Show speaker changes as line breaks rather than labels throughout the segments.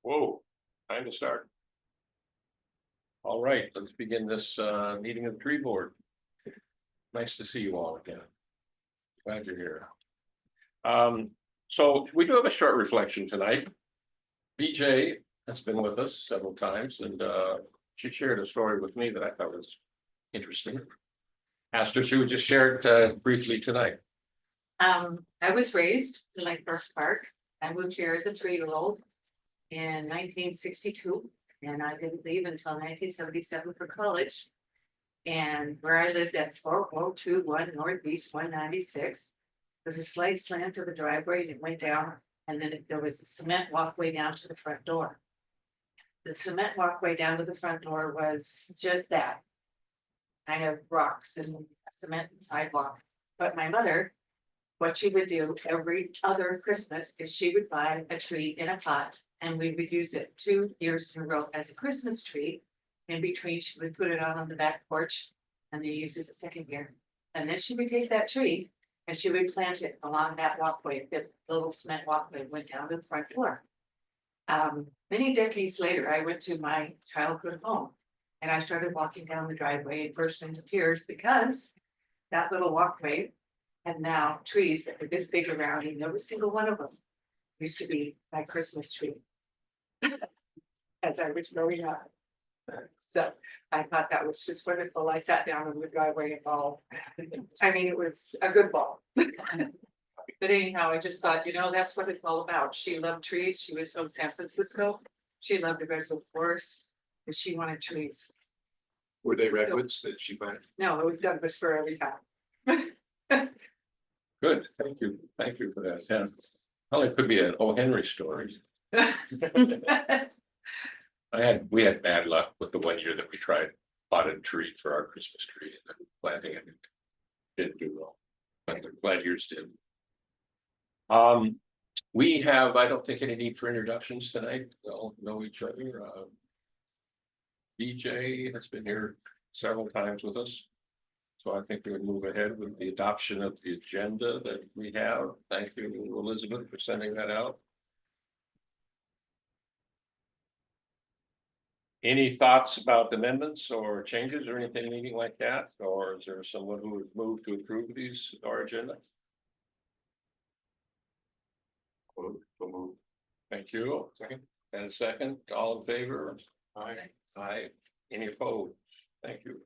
Whoa, time to start. All right, let's begin this meeting of the tree board. Nice to see you all again. Glad you're here. So we do have a short reflection tonight. BJ has been with us several times, and she shared a story with me that I thought was interesting. Asked her if she would just share it briefly tonight.
I was raised in Lake Forest Park. I moved here as a 3-year-old in 1962, and I didn't leave until 1977 for college. And where I lived at 4021 Northeast 196 was a slight slant to the driveway, and it went down, and then there was a cement walkway down to the front door. The cement walkway down to the front door was just that, kind of rocks and a cement sidewalk. But my mother, what she would do every other Christmas is she would buy a tree in a pot, and we would use it 2 years in a row as a Christmas tree. In between, she would put it out on the back porch, and they use it the second year. And then she would take that tree and she would plant it along that walkway. The little cement walkway went down to the front door. Many decades later, I went to my childhood home, and I started walking down the driveway and burst into tears because that little walkway had now trees that were this big around, and every single one of them used to be my Christmas tree as I was growing up. So I thought that was just wonderful. I sat down in the driveway and bawled. I mean, it was a good ball. But anyhow, I just thought, that's what it's all about. She loved trees. She was from San Francisco. She loved the redwood forest, and she wanted trees.
Were they redwoods that she planted?
No, it was Douglas fir every time.
Good, thank you for that. Yeah, well, it could be an O. Henry story. We had bad luck with the one year that we tried potted tree for our Christmas tree and planting it. Didn't do well, but I'm glad yours did. We have, I don't think, any need for introductions tonight. We all know each other. BJ has been here several times with us. So I think we would move ahead with the adoption of the agenda that we have. Thank you, Elizabeth, for sending that out. Any thoughts about amendments or changes or anything like that? Or is there someone who would move to approve our agenda? Thank you. Second. And a second. All in favor? Aye. Aye. Any opposed? Thank you.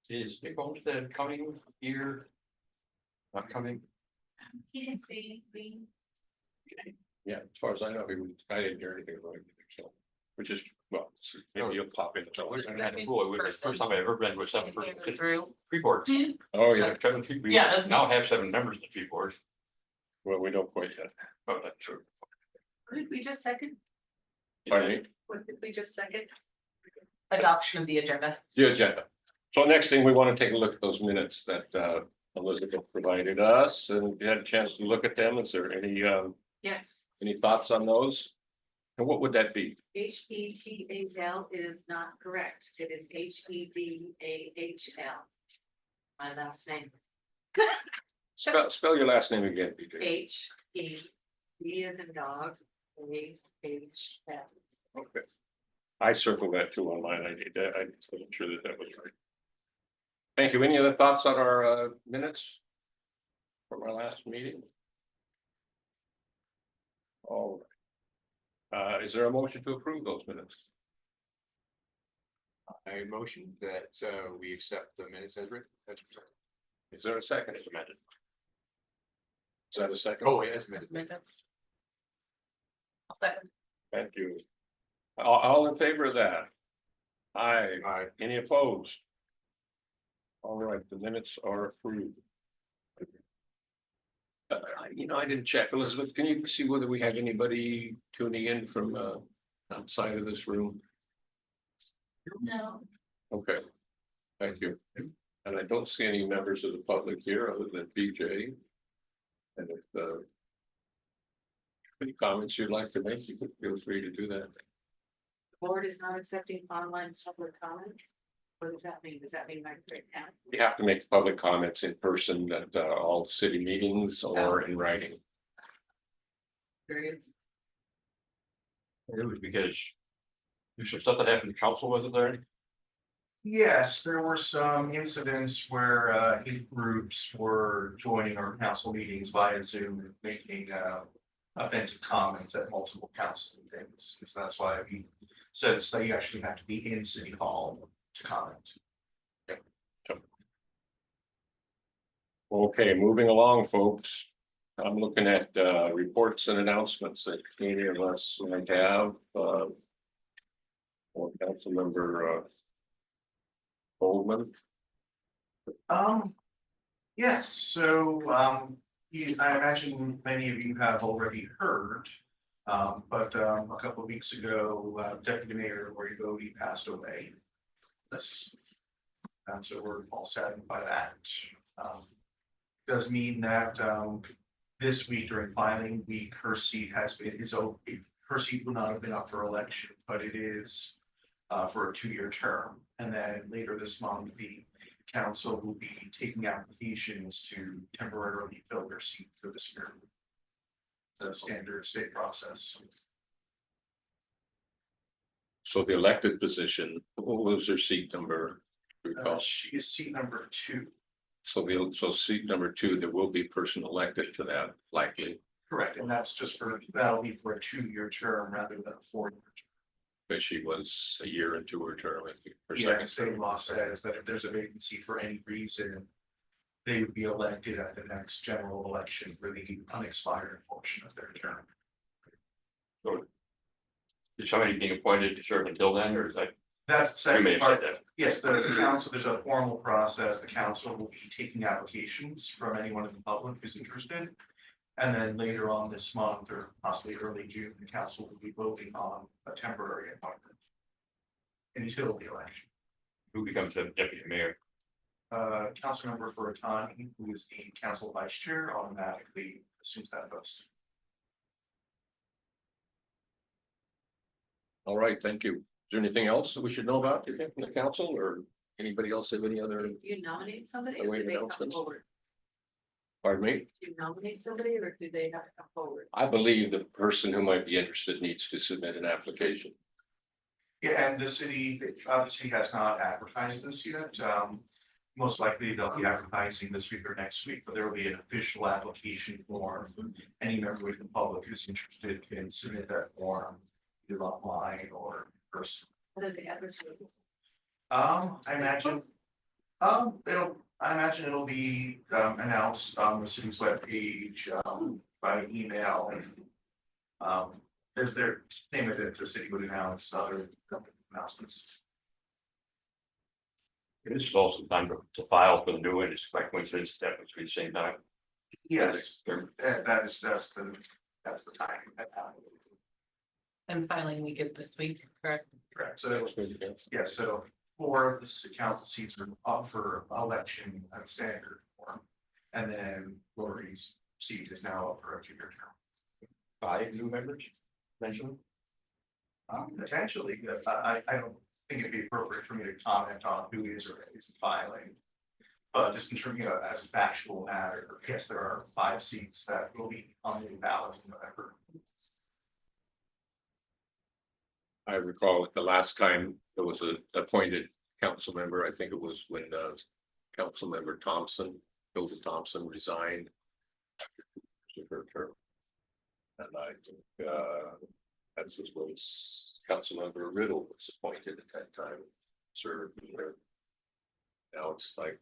Is Nick Olmsted coming here? Not coming?
He didn't say anything.
Yeah, as far as I know, I didn't hear anything about it, so, which is, well, maybe you'll pop in.
First time I ever been with 7 person
Through.
tree board.
Oh, yeah,
We
Yeah, that's
now have 7 members in the tree board.
well, we don't quite yet.
Oh, that's true.
What did we just second?
Pardon me?
What did we just second?
Adoption of the agenda.
The agenda. So next thing, we want to take a look at those minutes that Elizabeth provided us, and if you had a chance to look at them, is there
Yes.
any thoughts on those? And what would that be?
HETAL is not correct. It is HEVAHL. My last name.
Spell your last name again, BJ.
HEV as in dog, AHL.
Okay. I circled that too on mine. I wasn't sure that was right. Thank you. Any other thoughts on our minutes from our last meeting? All right. Is there a motion to approve those minutes?
I motion that we accept the minutes as written.
Is there a second? As amended. Is that a second?
Oh, yes, amended.
I'll second.
Thank you. All in favor of that? Aye.
Aye.
Any opposed? All right, the minutes are approved. I didn't check. Elizabeth, can you see whether we have anybody tuning in from outside of this room?
No.
Okay, thank you. And I don't see any members of the public here other than BJ. And if any comments you'd like to make, you could feel free to do that.
The board is not accepting online public comment. What does that mean? Does that mean right now?
You have to make public comments in person at all city meetings or in writing.
periods.
It was because there's some stuff that happened to council, was it there?
Yes, there were some incidents where hate groups were joining our council meetings via Zoom and making offensive comments at multiple council meetings. So that's why we said that you actually have to be in City Hall to comment.
Okay, moving along, folks. I'm looking at reports and announcements that any of us might have. Or council member Goldman.
Yes, so I imagine many of you have already heard. But a couple of weeks ago, Deputy Mayor Lori Bodie passed away. This, and so we're all saddened by that. Does mean that this week during filing week, her seat has been her seat will not have been up for election, but it is for a 2-year term. And then later this month, the council will be taking applications to temporarily fill their seat for this year. The standard state process.
So the elected position, what was her seat number? Recall.
She is seat number 2.
So seat number 2, there will be a person elected to that likely,
Correct, and that's just that'll be for a 2-year term rather than a 4-year term.
but she was a year into her term. I think, her
Yeah,
second
state
term.
law says that if there's a vacancy for any reason, they would be elected at the next general election for the unexpired portion of their term.
Is somebody being appointed to serve until then, or is that?
That's the
You may
second
have said
part.
that.
Yes, the council, there's a formal process. The council will be taking applications from anyone in the public who's interested. And then later on this month, or possibly early June, the council will be voting on a temporary appointment until the election.
Who becomes the deputy mayor?
Council member Furutani, who is the council vice chair, automatically assumes that post.
All right, thank you. Is there anything else that we should know about, you think, from the council, or anybody else have any other,
Do you nominate somebody
Are
or
we
do they come
announcements?
forward?
pardon me?
Do you nominate somebody or do they have to come forward?
I believe the person who might be interested needs to submit an application.
Yeah, and the city has not advertised this yet. Most likely they'll be advertising this week or next week, but there will be an official application form. Any member of the public who's interested can submit that form either online or in person.
What are they advertising?
I imagine it'll be announced on the city's webpage, by email. There's their same as if the city would announce other announcements.
This is also time to file for the new one, it's quite coincidence that was at the same time.
Yes,
They're-
that's the timing.
And filing week is this week, correct?
Correct, so yeah, so 4 of the council seats are up for election at standard form. And then Lori's seat is now up for a 2-year term.
5 new members mentioned.
Potentially, I don't think it'd be appropriate for me to comment on who is or isn't filing. But just in terms, as a factual matter, yes, there are 5 seats that will be on the ballot in November.
I recall the last time there was an appointed council member, I think it was when council member Thompson, Hilda Thompson resigned. To her term. And I think that's was council member Riddle was appointed at that time, served there. Now it's like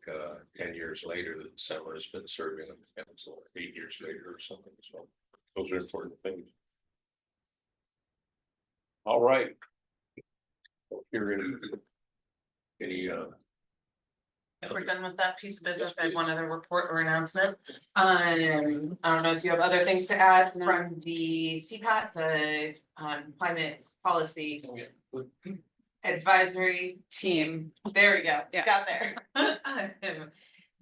10 years later that Summer has been serving on the council, 8 years later or something, so those are important things. All right. Here any
If we're done with that piece of business, I have one other report or announcement. I don't know if you have other things to add
No.
from the CPAT, the climate policy advisory team. There we go,
Yeah.
got there.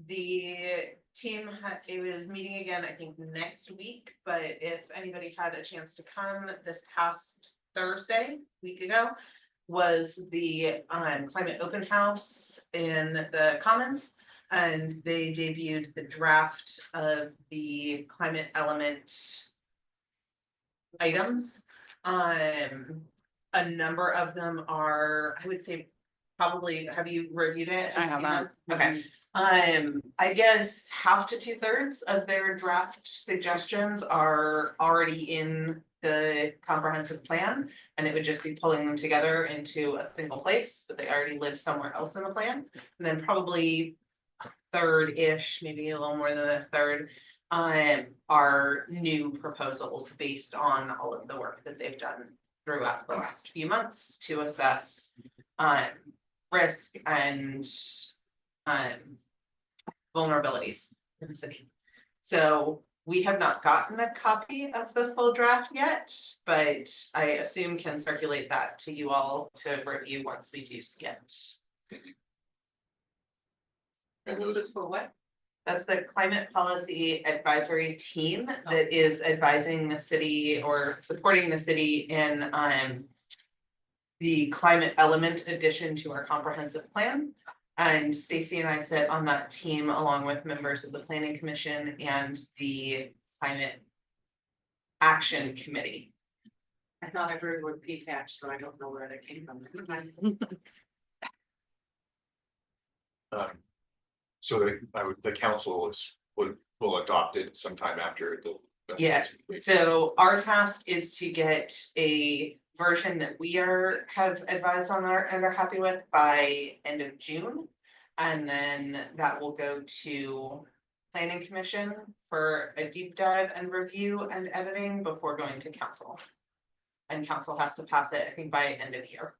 The team it was meeting again, I think next week, but if anybody had a chance to come this past Thursday, week ago, was the climate open house in the Commons. And they debuted the draft of the climate element items. A number of them are, I would say, probably, have you reviewed it?
I
Have you seen
haven't.
them? Okay. I guess half to 2/3 of their draft suggestions are already in the comprehensive plan. And it would just be pulling them together into a single place, but they already live somewhere else in the plan. And then probably a third-ish, maybe a little more than a third, are new proposals based on all of the work that they've done throughout the last few months to assess risk and vulnerabilities in the city. So we have not gotten a copy of the full draft yet, but I assume can circulate that to you all to review once we do see it.
And this was for what?
That's the climate policy advisory team that is advising the city or supporting the city in the climate element addition to our comprehensive plan. And Stacy and I sit on that team along with members of the planning commission and the climate action committee.
I thought I heard the word P-patch, so I don't know where that came from.
So the council will adopt it sometime after the.
Yeah, so our task is to get a version that we have advised on and are happy with by end of June. And then that will go to planning commission for a deep dive and review and editing before going to council. And council has to pass it, I think, by end of year.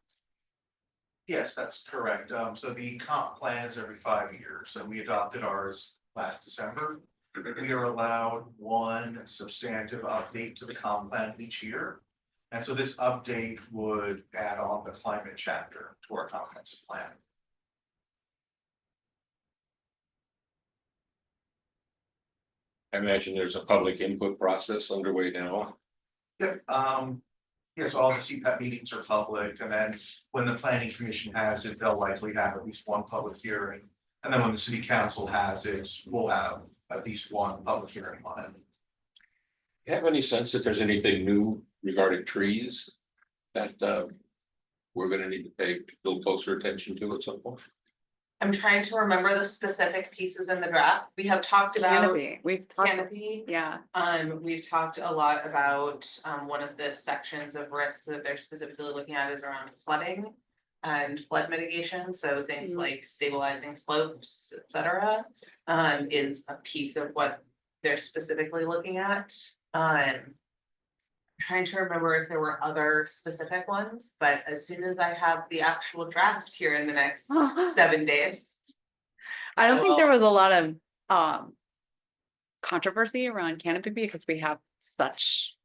Yes, that's correct. So the comp plan is every 5 years, and we adopted ours last December. We are allowed one substantive update to the comp plan each year. And so this update would add on the climate chapter to our comprehensive plan.
I imagine there's a public input process underway now.
Yep, yes, all the CPAP meetings are public, and then when the planning commission has it, they'll likely have at least one public hearing. And then when the city council has it, we'll have at least one public hearing on it.
You have any sense that there's anything new regarding trees that we're gonna need to pay a little closer attention to at some point?
I'm trying to remember the specific pieces in the draft. We have talked about
Canopy, we've talked,
canopy.
yeah,
We've talked a lot about, one of the sections of risk that they're specifically looking at is around flooding and flood mitigation, so things
Mhm.
like stabilizing slopes, et cetera, is a piece of what they're specifically looking at. Trying to remember if there were other specific ones, but as soon as I have the actual draft here in the next 7 days.
I don't think there
Well-
was a lot of controversy around canopy because we have such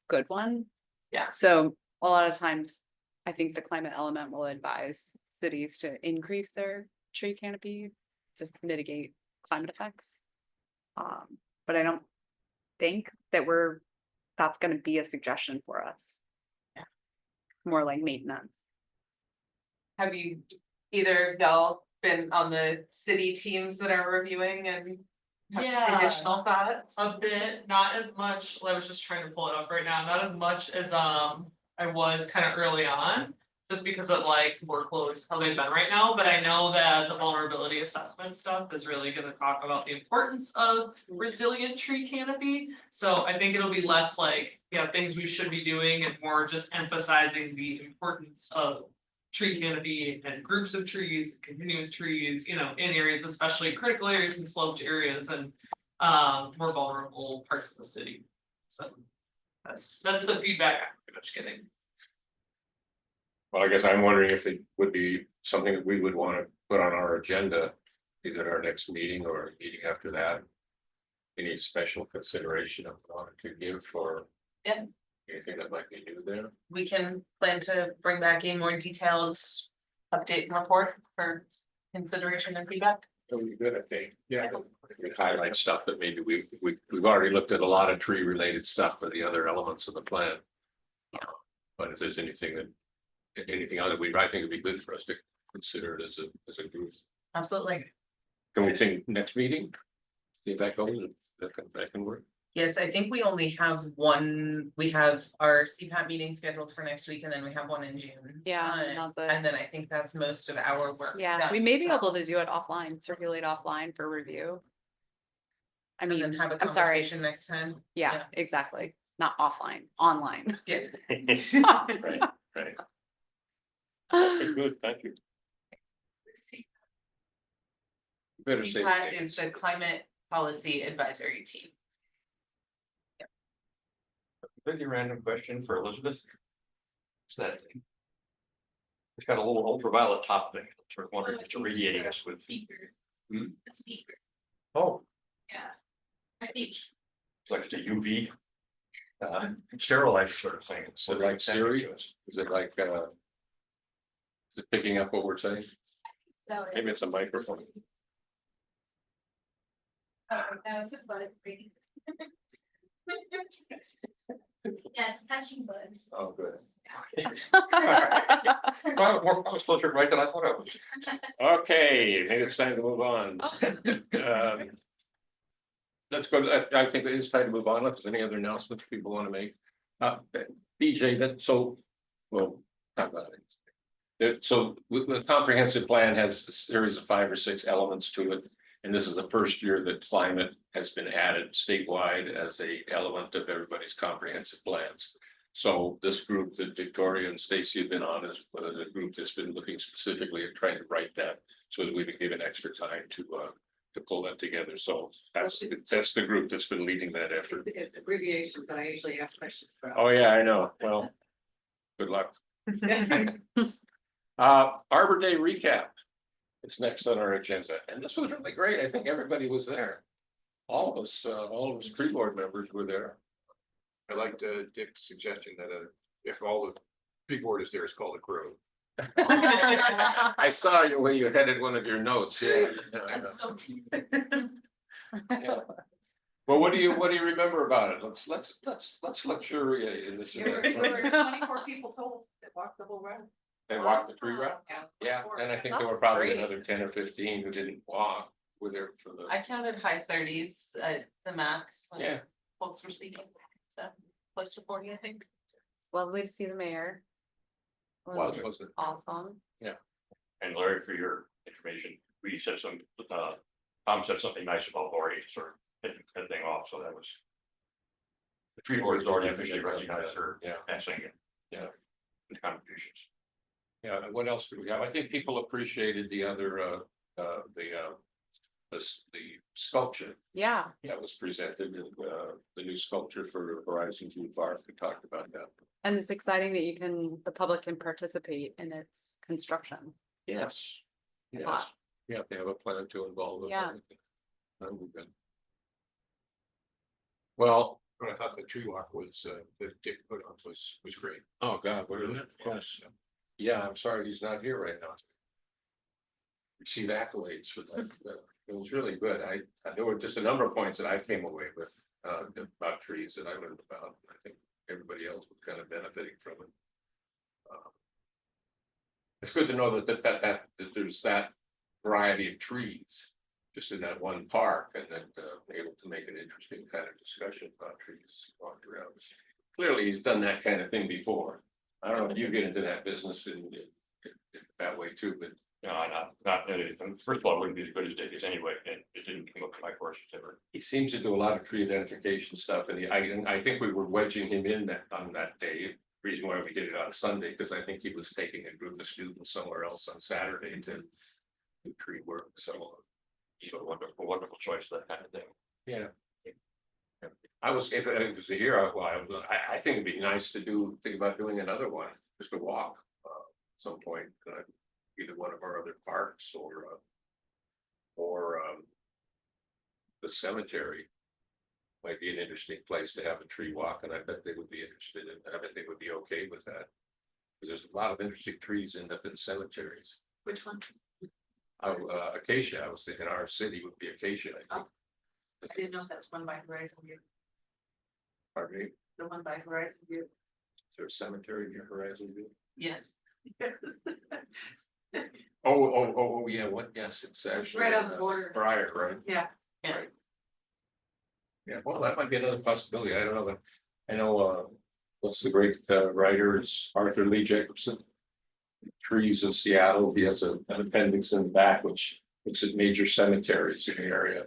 good one.
Yeah.
So a lot of times, I think the climate element will advise cities to increase their tree canopy to mitigate climate effects. But I don't think that that's gonna be a suggestion for us.
Yeah.
More like maintenance.
Have you, either of y'all been on the city teams that are reviewing and have
Yeah.
additional thoughts?
A bit, not as much, I was just trying to pull it up right now, not as much as I was kind of early on. Just because of like workloads, how they've been right now, but I know that the vulnerability assessment stuff is really gonna talk about the importance of resilient tree canopy. So I think it'll be less like, yeah, things we should be doing and more just emphasizing the importance of tree canopy and groups of trees, continuous trees, in areas, especially critical areas and sloped areas and more vulnerable parts of the city. So that's the feedback I'm pretty much getting.
Well, I guess I'm wondering if it would be something that we would want to put on our agenda, either at our next meeting or a meeting after that. Any special consideration of wanting to give for.
Yeah.
Anything that might be new there.
We can plan to bring back a more detailed update and report for consideration and feedback.
That would be good, I think. Yeah. We highlight stuff that maybe we've already looked at a lot of tree related stuff for the other elements of the plan. But if there's anything other, I think it'd be good for us to consider it as a group.
Absolutely.
Can we think next meeting? See if that goes, that can work.
Yes, I think we only have one, we have our CPAP meeting scheduled for next week and then we have one in June.
Yeah,
Uh,
that's it.
And then I think that's most of our work.
Yeah, we
done,
may be able
so-
to do it offline, circulate offline for review. I
And
mean,
then have a
I'm sorry,
conversation next time.
yeah, exactly, not offline, online.
Yes.
Right, right. Okay, good, thank you. Better say
CPAT
the
is
names.
the Climate Policy Advisory Team.
Completely random question for Elizabeth. It's that. It's got a little ultraviolet top thing, sort of wondering if it's irradiating us with. Hmm?
Speaker,
Oh,
yeah. I think.
it's like it's a UV. Sterilized sort of thing.
Is it like Siri? Is it like, is it picking up what we're saying?
So.
Maybe it's a microphone.
Oh, no, it's a bud. Yeah, it's touching buds.
Oh, good.
Well, I was closer right than I thought I was.
Okay, maybe it's time to move on. Let's go, I think it is time to move on. If there's any other announcements people want to make. BJ, that, so, well, talk about it. So the comprehensive plan has a series of 5 or 6 elements to it. And this is the first year that climate has been added statewide as a element of everybody's comprehensive plans. So this group that Victoria and Stacy have been on is the group that's been looking specifically at trying to write that. So that we can give it extra time to pull that together. So that's the group that's been leading that effort.
It's abbreviations that I usually ask questions about.
Oh, yeah, I know. Well, good luck. Arbor Day Recap. It's next on our agenda, and this was really great. I think everybody was there. All of us tree board members were there.
I liked Dick's suggestion that if all the big board is there, it's called a crew.
I saw you when you headed one of your notes, yeah.
That's so cute.
Yeah. Well, what do you remember about it? Let's luxuriate in this.
There were 24 people total that walked the whole round.
They walked the tree route? Yeah, and I think there were
That's
probably
great.
another 10 or 15 who didn't walk, were there for the,
I counted high 30s at the max when
yeah.
folks were speaking, so close to 40, I think.
It's lovely to see the mayor.
Was, wasn't it?
Awesome.
And Larry, for your information, we said some, Tom said something nice about Lori, sort of hit the thing off, so that was. The tree board has already officially recognized her
Yeah.
passing it.
Yeah.
And contributions.
Yeah, and what else do we have? I think people appreciated the other, the sculpture.
Yeah,
That was presented, the new sculpture for Horizon View Park. We talked about that.
and it's exciting that the public can participate in its construction.
Yes. Yes,
Lot.
yeah, they have a plan to involve. them.
Yeah.
That would be good. Well,
But I thought the tree walk was that Dick put on was great.
oh God, what is it? Yes. Yeah, I'm sorry, he's not here right now. Receive accolades for that. It was really good. There were just a number of points that I came away with about trees that I learned about. I think everybody else was kind of benefiting from it. It's good to know that there's that variety of trees just in that one park, and then able to make an interesting kind of discussion about trees walked around. Clearly, he's done that kind of thing before. I don't know if you get into that business in that way too, but
No, not, first of all, it wouldn't be as good as Dick is anyway, and it didn't come up to my first ever.
he seems to do a lot of tree identification stuff, and I think we were wedging him in on that day. Reason why we did it on Sunday, because I think he was taking a group of students somewhere else on Saturday to do tree work, so.
So wonderful choice, that kind of thing.
Yeah. I was, if it was a year, I think it'd be nice to think about doing another one, just to walk, some point, either one of our other parks or the cemetery. Might be an interesting place to have a tree walk, and I bet they would be interested in, I bet they would be okay with that. Because there's a lot of interesting trees end up in cemeteries.
Which one?
Acacia, I was thinking our city would be acacia, I think.
I didn't know if that's one by Horizon View,
Pardon me, is
the one by Horizon View.
there a cemetery near Horizon View?
Yes.
Oh, yeah, what, yes, it's actually.
right on the border.
Briar, right?
Yeah.
Yeah.
Right. Yeah, well, that might be another possibility. I don't know, but I know, what's the great writer is Arthur Lee Jacobson. Trees of Seattle. He has an appendix in the back, which looks at major cemeteries in the area.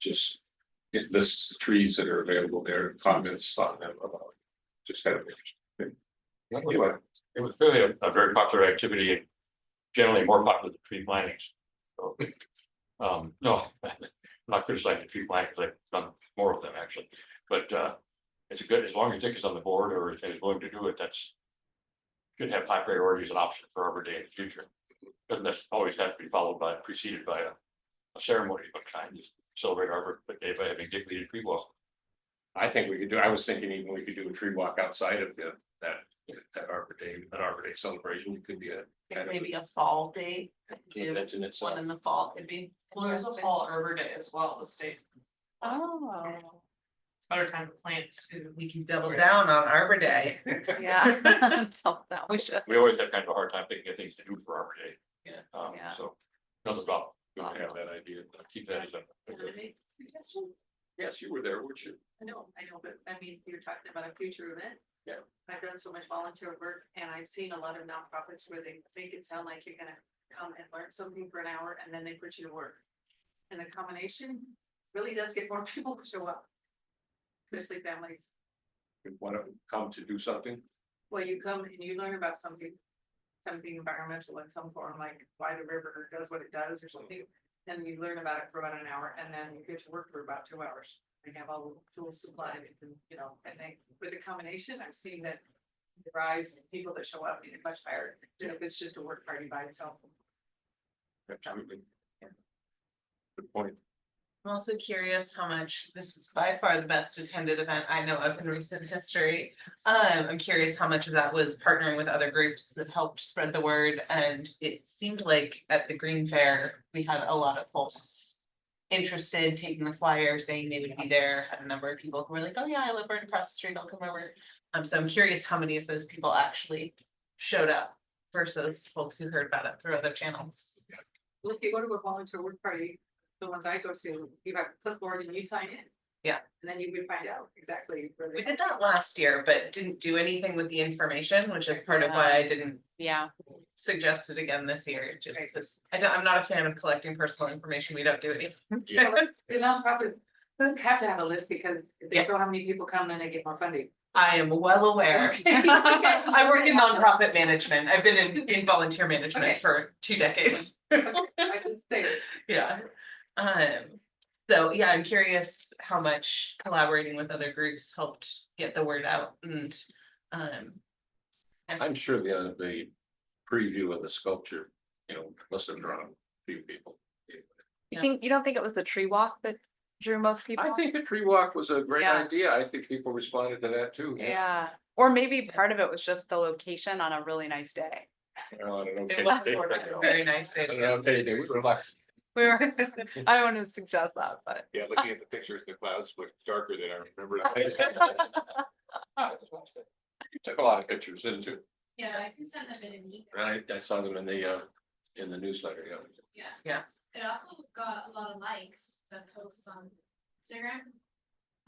Just it lists the trees that are available there, comments on them about, just kind of interesting. Anyway,
It was really a very popular activity and generally more popular than tree plantings. So, no, I'm not criticizing the tree plantings, I've done more of them actually, but, it's a good, as long as Dick is on the board or is willing to do it, that's. Should have high priority as an option for Arbor Day in the future. Doesn't always have to be preceded by a ceremony of a kind, just celebrate Arbor Day by having Dick lead a tree walk.
I think we could do, I was thinking even we could do a tree walk outside of that Arbor Day celebration. It could be a kind of
Maybe a fall date,
event in itself.
one in the fall could be.
Well, there's a fall Arbor Day as well, the state,
Oh,
it's a better time to plant too.
We can double down on Arbor Day.
yeah. So that we should.
We always have kind of a hard time thinking of things to do for Arbor Day.
Yeah.
Yeah.
So, nothing about,
We don't have that idea.
keep that as a.
Can I make a suggestion?
Yes, you were there, weren't you?
I know, but I mean, you're talking about a future event.
Yeah.
I've done so much volunteer work and I've seen a lot of nonprofits where they make it sound like you're gonna come and learn something for an hour and then they put you to work. And the combination really does get more people to show up. Especially families.
You want to come to do something?
Well, you come and you learn about something environmental in some form, like why the river does what it does or something. And you learn about it for about an hour and then you get to work for about 2 hours. They have all the tools supplied and, and they, with the combination, I've seen that the rise in people that show up is much higher than if it's just a work party by itself.
Absolutely. Good point.
I'm also curious how much, this was by far the best attended event I know of in recent history. I'm curious how much of that was partnering with other groups that helped spread the word, and it seemed like at the Green Fair, we had a lot of folks interested, taking the flyer, saying they would be there. Had a number of people who were like, oh yeah, I live right across the street, I'll come over. So I'm curious how many of those people actually showed up versus folks who heard about it through other channels.
Well, if you go to a volunteer work party, the ones I go to, you have a clipboard and you sign in.
Yeah.
And then you would find out exactly where
We
they.
did that last year, but didn't do anything with the information, which is part of why I didn't
Yeah,
suggest it again this year, just
Right.
because I'm not a fan of collecting personal information. We don't do anything.
The nonprofits have to have a list because if they show
Yes.
how many people come, then they get more funding.
I am well aware. I work in nonprofit management. I've been in volunteer management
Okay.
for 2 decades.
I can say,
Yeah. So yeah, I'm curious how much collaborating with other groups helped get the word out and
I'm sure the preview of the sculpture, must have drawn a few people.
you don't think it was the tree walk that drew most people?
I think the tree walk was a great
Yeah.
idea. I think people responded to that too.
Yeah, or maybe part of it was just the location on a really nice day.
Well, I don't know.
it was a very nice day.
I don't know, payday, we were lucky.
We were, I don't want to suggest that, but.
Yeah, looking at the pictures, the clouds look darker than I remember.
Took a lot of pictures, didn't you?
Yeah, I can send them in an email.
Right, I saw them in the newsletter, yeah.
Yeah. It also got a lot of likes, the post on Instagram.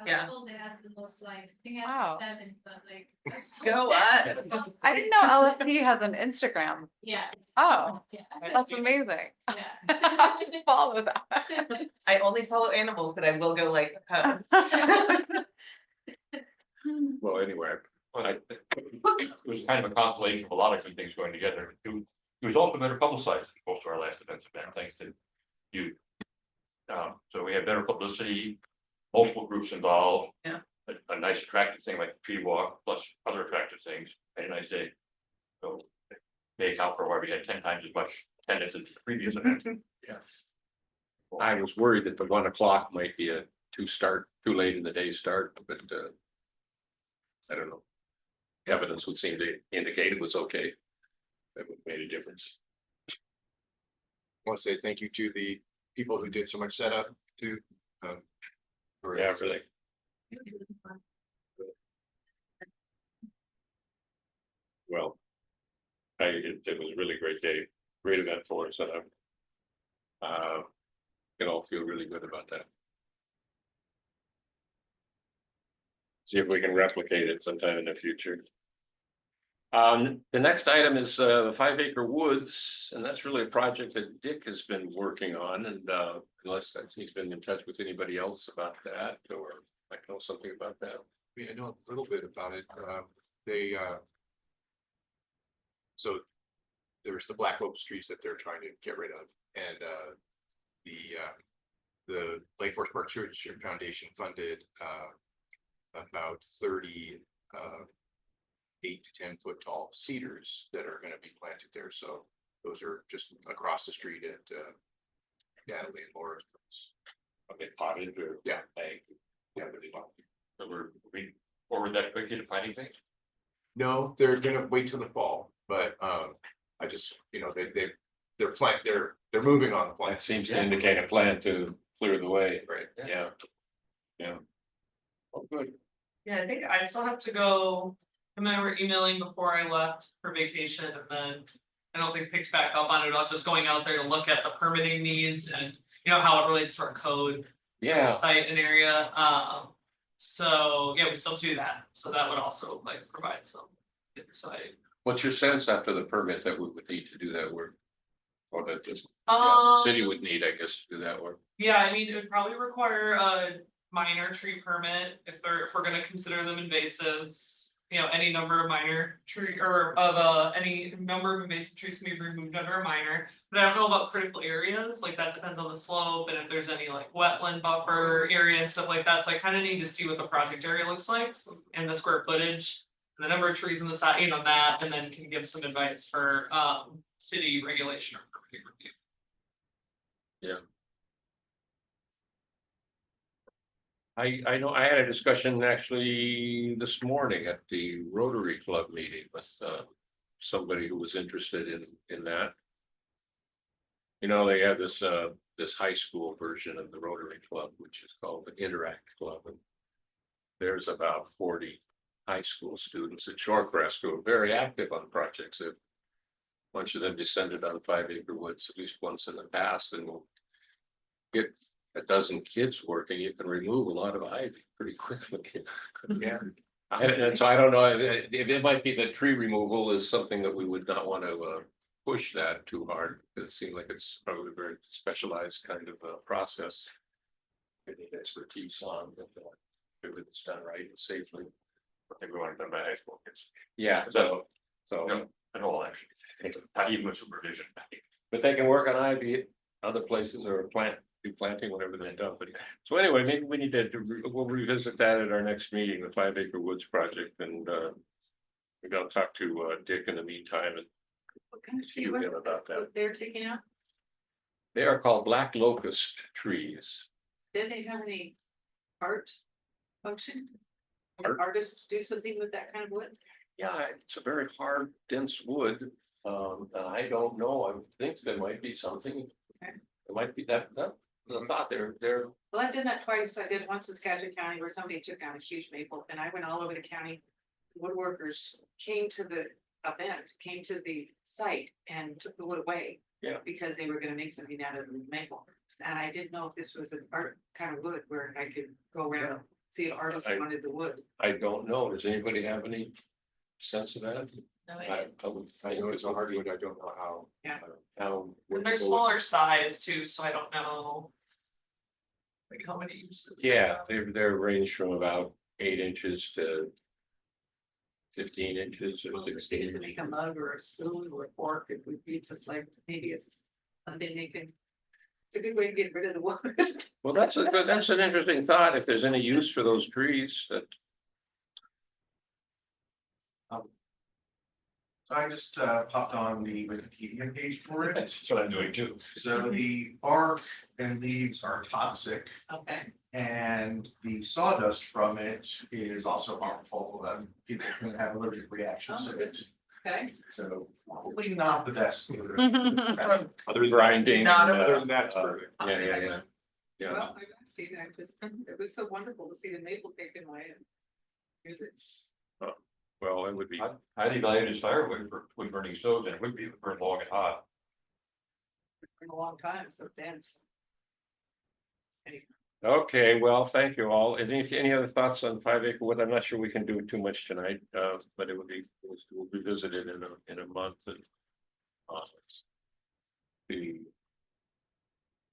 I
Yeah.
was told it has the most likes. I think it
Wow.
has 7, but like. I was told
Go
that
us.
it was also
I didn't know LFP has an Instagram.
Yeah,
Oh,
yeah,
that's amazing.
yeah.
I just follow that.
I only follow animals, but I will go like the posts.
Well, anyway,
It was kind of a constellation of a lot of good things going together. It was also better publicized than most of our last events have been, thanks to you. So we had better publicity, multiple groups involved.
Yeah.
A nice attractive thing like the tree walk, plus other attractive things, had a nice day. So they account for why we had 10 times as much attendance as the previous event.
yes. I was worried that the 1 o'clock might be too late in the day start, but I don't know. Evidence would seem to indicate it was okay. That would have made a difference.
I want to say thank you to the people who did so much setup too.
Yeah, really. Well, it was a really great day, great event for us, and can all feel really good about that. See if we can replicate it sometime in the future. The next item is the 5 Acre Woods, and that's really a project that Dick has been working on, and he's been in touch with anybody else about that, or I know something about that.
I know a little bit about it. They, so there's the black locust trees that they're trying to get rid of, and the Lake Forest Park Stewardship Foundation funded about 30 8 to 10 foot tall cedars that are going to be planted there. So those are just across the street at Natalie and Laura's place.
Okay, potted or?
Yeah.
Egg. Yeah, really well. So we forward that quickly to planning things?
No, they're gonna wait till the fall, but I just, you know, they're moving on the plan.
That seems to indicate a plan to clear the way.
Right.
Yeah. Yeah. Oh, good.
Yeah, I think I still have to go. I remember emailing before I left for vacation and then I don't think picked back up on it about just going out there to look at the permitting needs and you know how it relates to our code.
Yeah.
Site and area, so yeah, we still do that, so that would also like provide some insight.
What's your sense after the permit that we would need to do that work? Or that just, the city would need, I guess, to do that work?
Yeah, I mean, it would probably require a minor tree permit if we're gonna consider them invasives. You know, any number of minor tree or of any number of invasive trees can be removed under a minor, but I don't know about critical areas, like that depends on the slope and if there's any like wetland buffer area and stuff like that, so I kind of need to see what the project area looks like and the square footage. And the number of trees in the side, you know, that, and then can give some advice for city regulation or permitting review.
Yeah. I know I had a discussion actually this morning at the Rotary Club meeting with somebody who was interested in that. You know, they have this this high school version of the Rotary Club, which is called the Interact Club. And there's about 40 high school students at Shorecrest who are very active on projects. A bunch of them descended on 5 Acre Woods at least once in the past, and will get a dozen kids working, you can remove a lot of ivy pretty quickly. Yeah. And so I don't know, it might be that tree removal is something that we would not want to push that too hard. It seems like it's probably a very specialized kind of process. We need expertise on, if it's done right and safely.
I think we want to done by high school kids.
Yeah, so,
No, at all, actually. Not even with supervision.
but they can work on ivy at other places or do planting, whatever they've done. But so anyway, maybe we need to, we'll revisit that at our next meeting, the 5 Acre Woods project, and maybe I'll talk to Dick in the meantime and
What kind of
see
tree
with
was
him about that.
they're taking out?
They are called black locust trees.
Did they have any art function?
Art?
Artists do something with that kind of wood?
Yeah, it's a very hard, dense wood. And I don't know. I think there might be something.
Okay.
It might be that the thought they're
Well, I've done that twice. I did once in Skagit County where somebody took down a huge maple and I went all over the county. Woodworkers came to the event, came to the site and took the wood away.
Yeah.
Because they were gonna make something out of the maple. And I didn't know if this was an art kind of wood where I could go around, see if artists wanted the wood.
I don't know. Does anybody have any sense of that?
No,
I would
I
think
know it's a hardwood. I don't know how.
Yeah.
how.
And they're smaller size too, so I don't know. Like how many uses. they
Yeah,
have.
they're ranged from about 8 inches to 15 inches or
Well, if they had
16.
to make a mug or a spoon or a fork, it would be just like maybe it's something they can. It's a good way to get rid of the wood.
Well, that's an interesting thought. If there's any use for those trees that.
So I just popped on the Wikipedia page for it.
That's what I'm doing too.
So the bark and leaves are toxic,
Okay.
and the sawdust from it is also harmful. People can have allergic reactions to it.
Okay.
So probably not the best.
Other than
Grinding.
Not
and,
other than that, it's
uh,
perfect.
Yeah. Yeah,
Well, I asked you, I just, it was so wonderful to see the maple taken away and. Here's it.
well, it would be,
Highly valued as firewood for wood burning stoves, and it would be burned long and hot.
In a long time, so dense. Anyway,
Okay, well, thank you all. Any other thoughts on 5 Acre Wood? I'm not sure we can do too much tonight, but we'll be visited in a month and. The.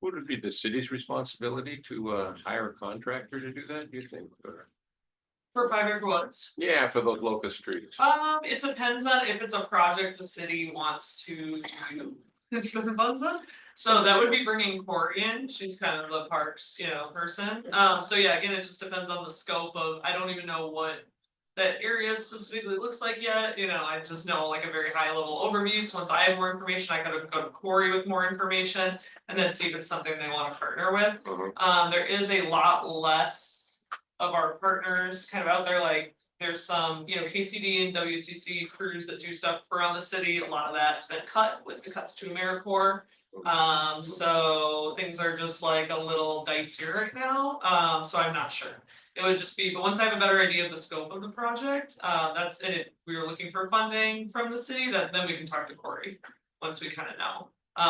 Would it be the city's responsibility to hire a contractor to do that, do you think? Or-
For 5 Acre Woods.
Yeah, for those locust trees.
It depends on if it's a project the city wants to spend the funds on. So that would be bringing Cory in, she's kind of the parks, person. So yeah, again, it just depends on the scope of, I don't even know what that area specifically looks like yet, I just know like a very high level overview. So once I have more information, I gotta go to Cory with more information and then see if it's something they wanna partner with. There is a lot less of our partners kind of out there, like there's some, KCD and WCC crews that do stuff around the city. A lot of that's been cut with the cuts to AmeriCorps. So things are just like a little dicier right now. So I'm not sure. It would just be, but once I have a better idea of the scope of the project, that's it. We were looking for funding from the city, then we can talk to Cory. Once we kind of know.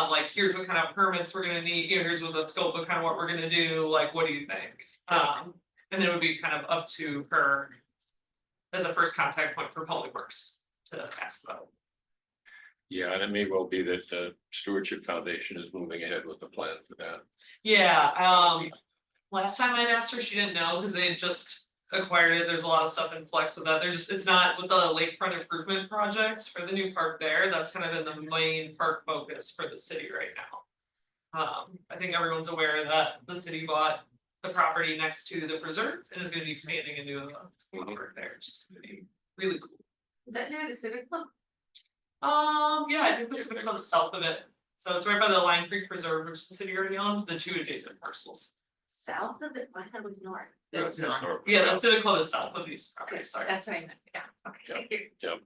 Like here's what kind of permits we're gonna need, here's what the scope of kind of what we're gonna do, like what do you think? And then it would be kind of up to her as a first contact point for Public Works to ask about.
Yeah, and it may well be that the Stewardship Foundation is moving ahead with the plan for that.
Yeah, last time I'd asked her, she didn't know because they had just acquired it. There's a lot of stuff in flux with that. It's not with the lakefront improvement projects for the new park there. That's kind of in the main park focus for the city right now. I think everyone's aware that the city bought the property next to the preserve and is gonna be expanding into a park there, which is gonna be really cool.
Is that near the Civic Club?
Yeah, I think this is gonna come south of it. So it's right by the Line Creek Preserve, which the city already owns, the two adjacent parcels.
South of it, I thought it was north.
It's north.
Yeah, that's Civic Club is south of these. Okay, sorry.
That's what I meant, yeah, okay, thank you.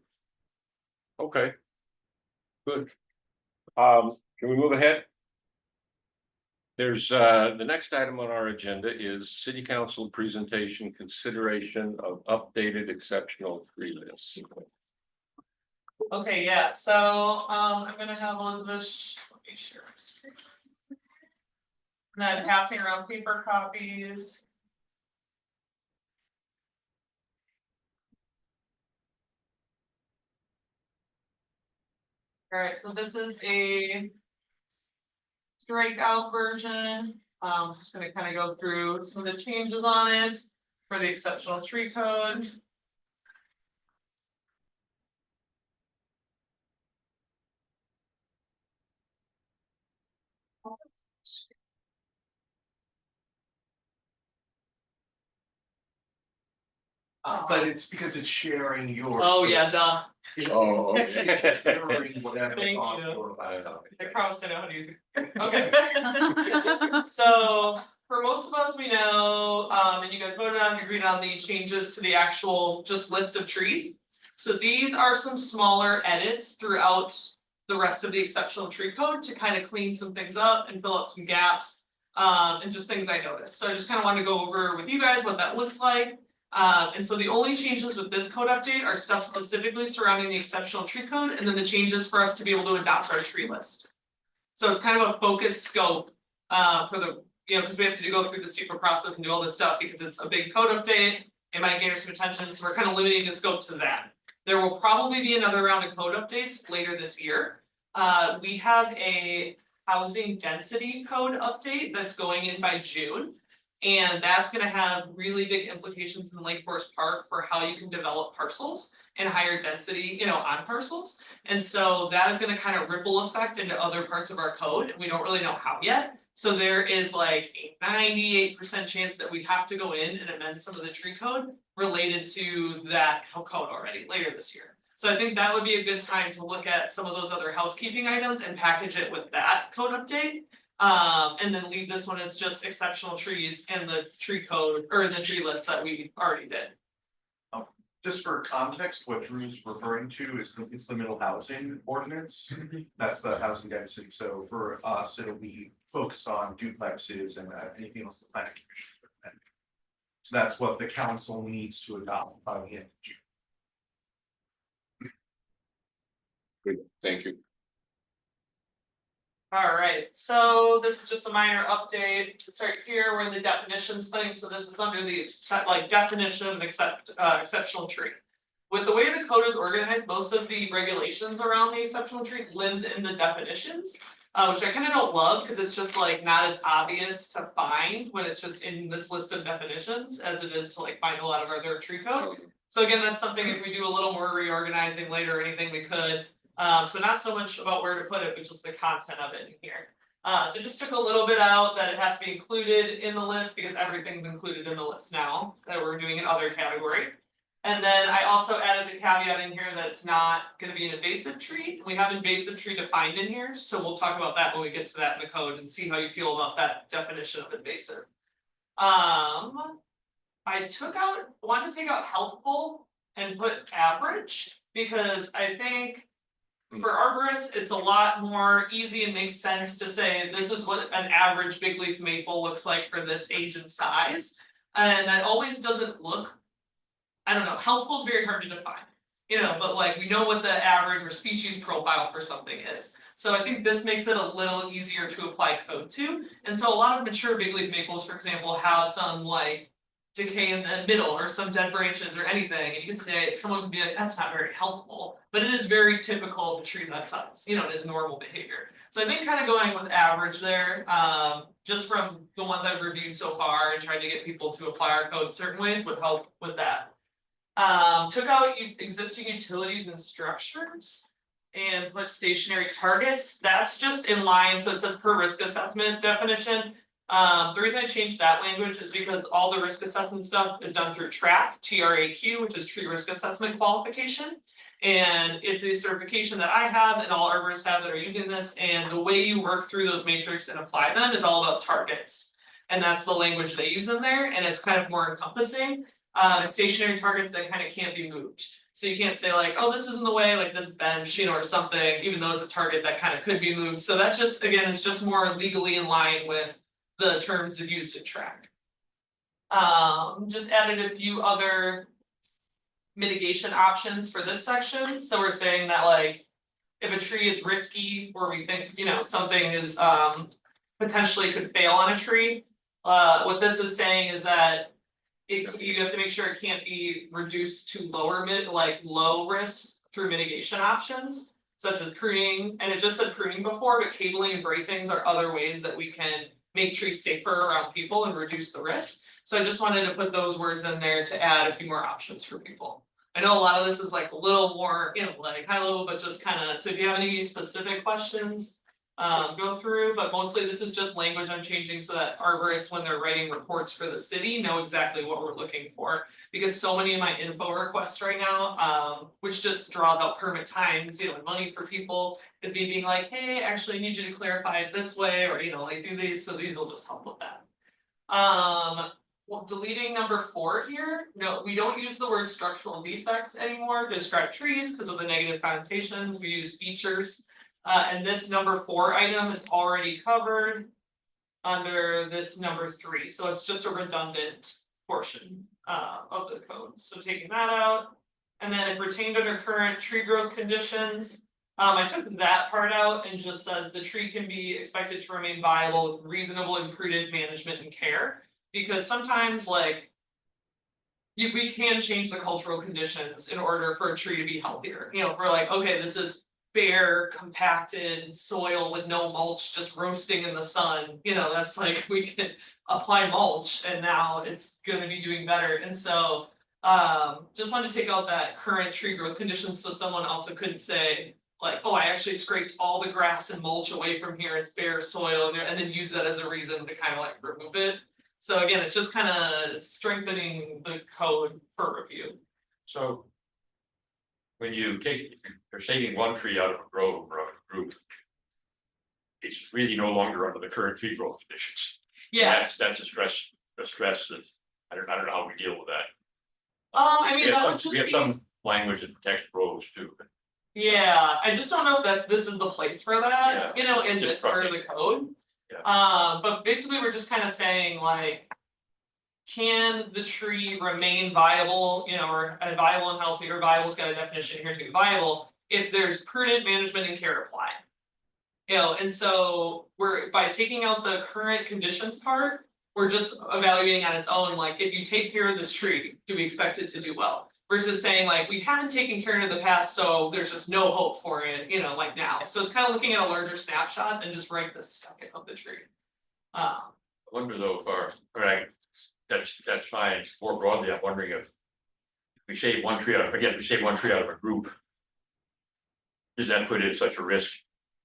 Okay. Good. Can we move ahead? There's the next item on our agenda is city council presentation consideration of updated exceptional tree lists.
Okay, yeah, so I'm gonna have Elizabeth, let me share my screen. And then passing around paper copies. Alright, so this is a strikeout version. Just gonna kind of go through some of the changes on it for the exceptional tree code.
But it's because it's sharing your.
Oh, yeah, duh.
Oh,
It's
okay.
sharing whatever
Thank
on
you.
your laptop.
I promise I know how to use it. Okay. So for most of us, we know, and you guys voted on, agreed on the changes to the actual just list of trees. So these are some smaller edits throughout the rest of the exceptional tree code to kind of clean some things up and fill up some gaps. And just things I noticed. So I just kind of wanted to go over with you guys what that looks like. And so the only changes with this code update are stuff specifically surrounding the exceptional tree code and then the changes for us to be able to adopt our tree list. So it's kind of a focused scope for the, because we have to go through the secret process and do all this stuff because it's a big code update. It might gain some attention, so we're kind of limiting the scope to that. There will probably be another round of code updates later this year. We have a housing density code update that's going in by June. And that's gonna have really big implications in Lake Forest Park for how you can develop parcels and higher density, on parcels. And so that is gonna kind of ripple effect into other parts of our code. We don't really know how yet. So there is like a 98% chance that we have to go in and amend some of the tree code related to that code already later this year. So I think that would be a good time to look at some of those other housekeeping items and package it with that code update. And then leave this one as just exceptional trees and the tree code or the tree list that we already did.
Just for context, what Drew's referring to is it's the middle housing ordinance. That's the housing density. So for us, it'll be focused on duplexes and anything else the planning commission recommend. So that's what the council needs to adopt by the end of June.
Good, thank you.
Alright, so this is just a minor update, to start here, we're in the definitions thing, so this is under the like definition of an exceptional tree. With the way the code is organized, most of the regulations around the exceptional trees lives in the definitions. Which I kinda don't love, cause it's just like not as obvious to find when it's just in this list of definitions as it is to like find a lot of other tree code. So again, that's something if we do a little more reorganizing later or anything, we could. So not so much about where to put it, but just the content of it in here. So just took a little bit out that it has to be included in the list because everything's included in the list now that we're doing in other category. And then I also added the caveat in here that it's not gonna be an invasive tree. We have invasive tree defined in here, so we'll talk about that when we get to that in the code and see how you feel about that definition of invasive. I wanted to take out healthful and put average, because I think for arborists, it's a lot more easy and makes sense to say, this is what an average big leaf maple looks like for this age and size. And that always doesn't look, I don't know, healthful is very hard to define. But like we know what the average or species profile for something is. So I think this makes it a little easier to apply code to. And so a lot of mature big leaf maples, for example, have some like decay in the middle or some dead branches or anything, and you can say, someone would be like, that's not very healthful, but it is very typical of a tree that size, it is normal behavior. So I think kind of going with average there, just from the ones I've reviewed so far and trying to get people to apply our code certain ways would help with that. Took out existing utilities and structures and put stationary targets. That's just in line, so it says per risk assessment definition. The reason I changed that language is because all the risk assessment stuff is done through TRAQ, TRAQ, which is Tree Risk Assessment Qualification. And it's a certification that I have and all arborists have that are using this, and the way you work through those matrix and apply them is all about targets. And that's the language they use in there, and it's kind of more encompassing. Stationary targets that kind of can't be moved. So you can't say like, oh, this is in the way, like this bench, or something, even though it's a target that kind of could be moved. So that just, again, is just more legally in line with the terms that used in TRAQ. Just added a few other mitigation options for this section. So we're saying that like, if a tree is risky or we think, something is potentially could fail on a tree, what this is saying is that you have to make sure it can't be reduced to low risk through mitigation options, such as pruning, and it just said pruning before, but cabling and bracings are other ways that we can make trees safer around people and reduce the risk. So I just wanted to put those words in there to add a few more options for people. I know a lot of this is like a little more, like high level, but just kind of, so if you have any specific questions, go through, but mostly this is just language I'm changing so that arborists, when they're writing reports for the city, know exactly what we're looking for. Because so many of my info requests right now, which just draws out permit times, and money for people, is me being like, hey, actually I need you to clarify it this way, or like do these, so these will just help with that. Well, deleting number 4 here, no, we don't use the word structural defects anymore to describe trees because of the negative connotations, we use features. And this number 4 item is already covered under this number 3, so it's just a redundant portion of the code. So taking that out, and then if retained under current tree growth conditions, I took that part out and just says the tree can be expected to remain viable with reasonable and prudent management and care, because sometimes like we can change the cultural conditions in order for a tree to be healthier. If we're like, okay, this is bare compacted soil with no mulch just roasting in the sun, that's like we can apply mulch and now it's going to be doing better. And so just wanted to take out that current tree growth conditions so someone also couldn't say like, oh, I actually scraped all the grass and mulch away from here, it's bare soil, and then use that as a reason to kind of like remove it. So again, it's just kind of strengthening the code for review.
So when you're saving one tree out of a grove or a group, it's really no longer under the current tree growth conditions.
Yeah.
That's a stress that I don't know how we deal with that.
I mean, that would just
We have
be,
some language that protects groves too.
yeah, I just don't know if this is the place for that, in
Just
this part of the code.
Yeah.
But basically we're just kind of saying like, can the tree remain viable, or viable and healthy, or viable's got a definition here too, viable, if there's prudent management and care applied. You know, and so we're, by taking out the current conditions part, we're just evaluating on its own, like, if you take care of this tree, do we expect it to do well? Versus saying like, we haven't taken care of it in the past, so there's just no hope for it, you know, like now. So it's kind of looking at a larger snapshot than just right this second of the tree.
I wonder though, if our, right, that's fine, more broadly, I'm wondering if. We save one tree out of, again, if we save one tree out of a group. Does that put it at such a risk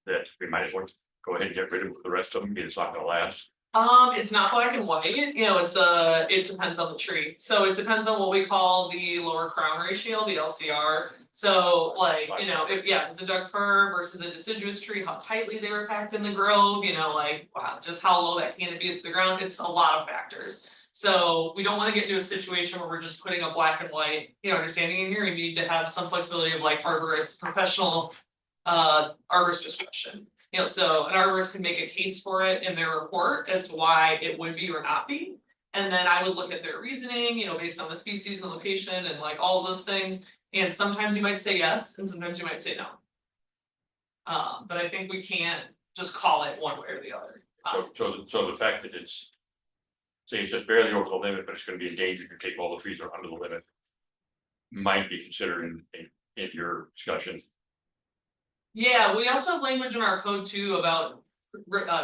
that we might as well go ahead and get rid of the rest of them, because it's not gonna last?
It's not black and white, you know, it depends on the tree. So it depends on what we call the lower crown ratio, the LCR. So like, you know, if, yeah, it's a Doug fir versus a deciduous tree, how tightly they were packed in the grove, you know, like, wow, just how low that canopy is to the ground, it's a lot of factors. So we don't wanna get into a situation where we're just putting a black and white, you know, understanding in here, you need to have some flexibility of like arborist, professional. Arborist discretion. You know, so an arborist can make a case for it in their report as to why it would be or not be. And then I would look at their reasoning, you know, based on the species and location and like all of those things. And sometimes you might say yes, and sometimes you might say no. But I think we can't just call it one way or the other.
So the fact that it's. Say it's just barely over the limit, but it's gonna be a danger if you take all the trees that are under the limit. Might be considered in your discussion.
Yeah, we also have language in our code too about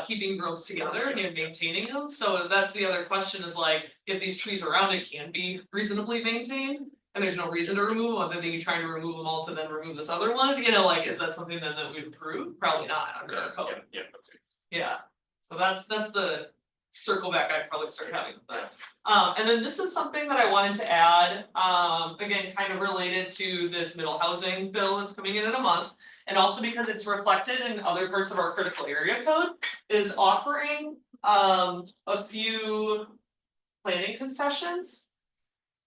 keeping groves together and maintaining them. So that's the other question is like, if these trees around it can be reasonably maintained. And there's no reason to remove them, other than you trying to remove them all to then remove this other one, you know, like, is that something then that we'd approve? Probably not under our code.
Yeah, okay.
Yeah, so that's the circle back I'd probably start having with that. And then this is something that I wanted to add, again, kind of related to this middle housing bill that's coming in a month. And also because it's reflected in other parts of our critical area code, is offering a few planning concessions.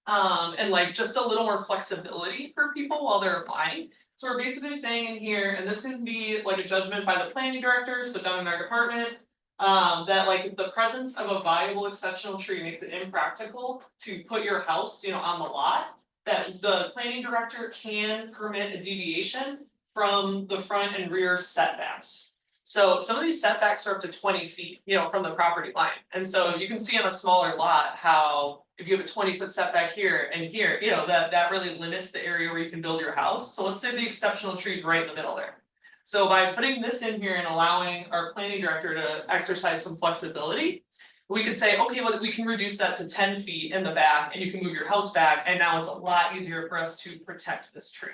And like just a little more flexibility for people while they're applying. So we're basically saying in here, and this can be like a judgment by the planning director, so down in our department. That like if the presence of a viable exceptional tree makes it impractical to put your house, you know, on the lot. That the planning director can permit a deviation from the front and rear setbacks. So some of these setbacks are up to 20 feet, you know, from the property line. And so you can see on a smaller lot how if you have a 20-foot setback here and here, you know, that really limits the area where you can build your house. So let's say the exceptional tree is right in the middle there. So by putting this in here and allowing our planning director to exercise some flexibility, we could say, okay, well, we can reduce that to 10 feet in the back and you can move your house back. And now it's a lot easier for us to protect this tree.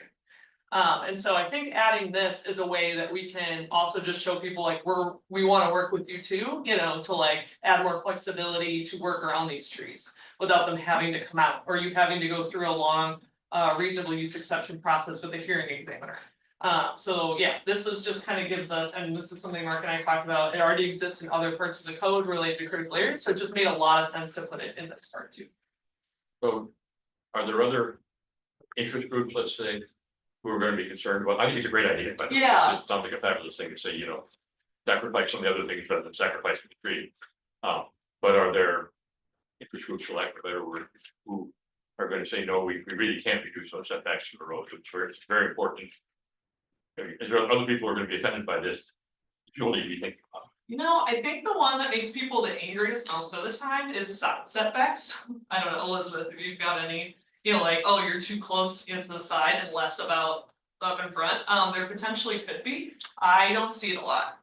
And so I think adding this is a way that we can also just show people like we want to work with you too, you know, to like add more flexibility to work around these trees without them having to come out or you having to go through a long reasonable use exception process with a hearing examiner. So yeah, this is just kind of gives us, and this is something Mark and I talked about, it already exists in other parts of the code related to critical areas, so it just made a lot of sense to put it in this part too.
So are there other interest groups, let's say, who are gonna be concerned about, I think it's a great idea, but
Yeah.
it just sounds like a fabulous thing to say, you know. Sacrifice some of the other things rather than sacrificing the tree. But are there interest groups, for lack of a better word, who are gonna say, no, we really can't reduce those setbacks to the road, it's very important. I mean, is there other people who are gonna be offended by this? Surely you think about.
You know, I think the one that makes people the angriest most of the time is side setbacks. I don't know, Elizabeth, if you've got any, you know, like, oh, you're too close, you know, to the side and less about up in front. There potentially could be. I don't see it a lot.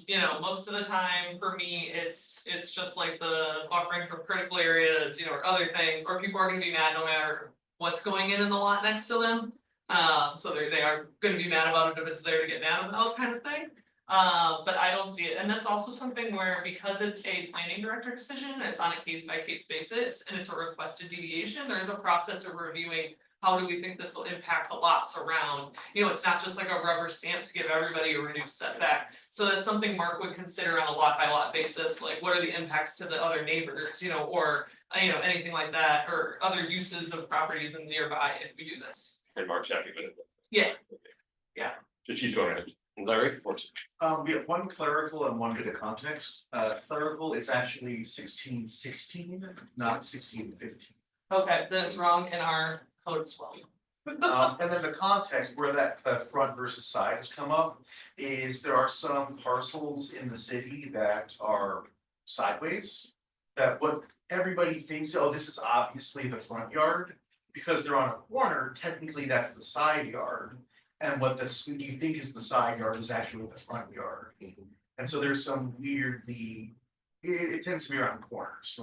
You know, most of the time for me, it's just like the buffering from critical areas, you know, or other things, or people are gonna be mad no matter what's going in the lot next to them. So they are gonna be mad about it if it's there to get mad about kind of thing. But I don't see it, and that's also something where because it's a planning director decision, it's on a case by case basis, and it's a requested deviation, there's a process of reviewing. How do we think this will impact the lots around? You know, it's not just like a rubber stamp to give everybody a reduced setback. So that's something Mark would consider on a lot by lot basis, like what are the impacts to the other neighbors, you know, or you know, anything like that, or other uses of properties in nearby if we do this.
And Mark's happy with it.
Yeah. Yeah.
So she's going to, Larry, of course.
We have one clerical and one bit of context. Clerical, it's actually 1616, not 1615.
Okay, then it's wrong in our code as well.
And then the context where the front versus side has come up is there are some parcels in the city that are sideways. That what everybody thinks, oh, this is obviously the front yard, because they're on a corner, technically that's the side yard. And what you think is the side yard is actually the front yard. And so there's some weirdly, it tends to be around corners,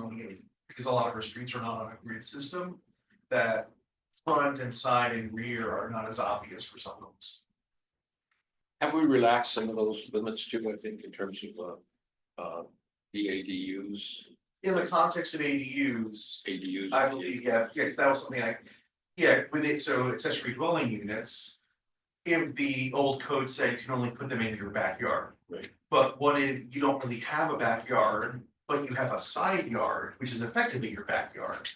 because a lot of our streets are not on a grid system. That front and side and rear are not as obvious for some homes.
Have we relaxed some of those limits too, I think, in terms of the ADUs?
In the context of ADUs,
ADUs.
I believe, yeah, yes, that was something with it, so accessory dwelling units. If the old code said you can only put them in your backyard.
Right.
But what if you don't really have a backyard, but you have a side yard, which is effectively your backyard?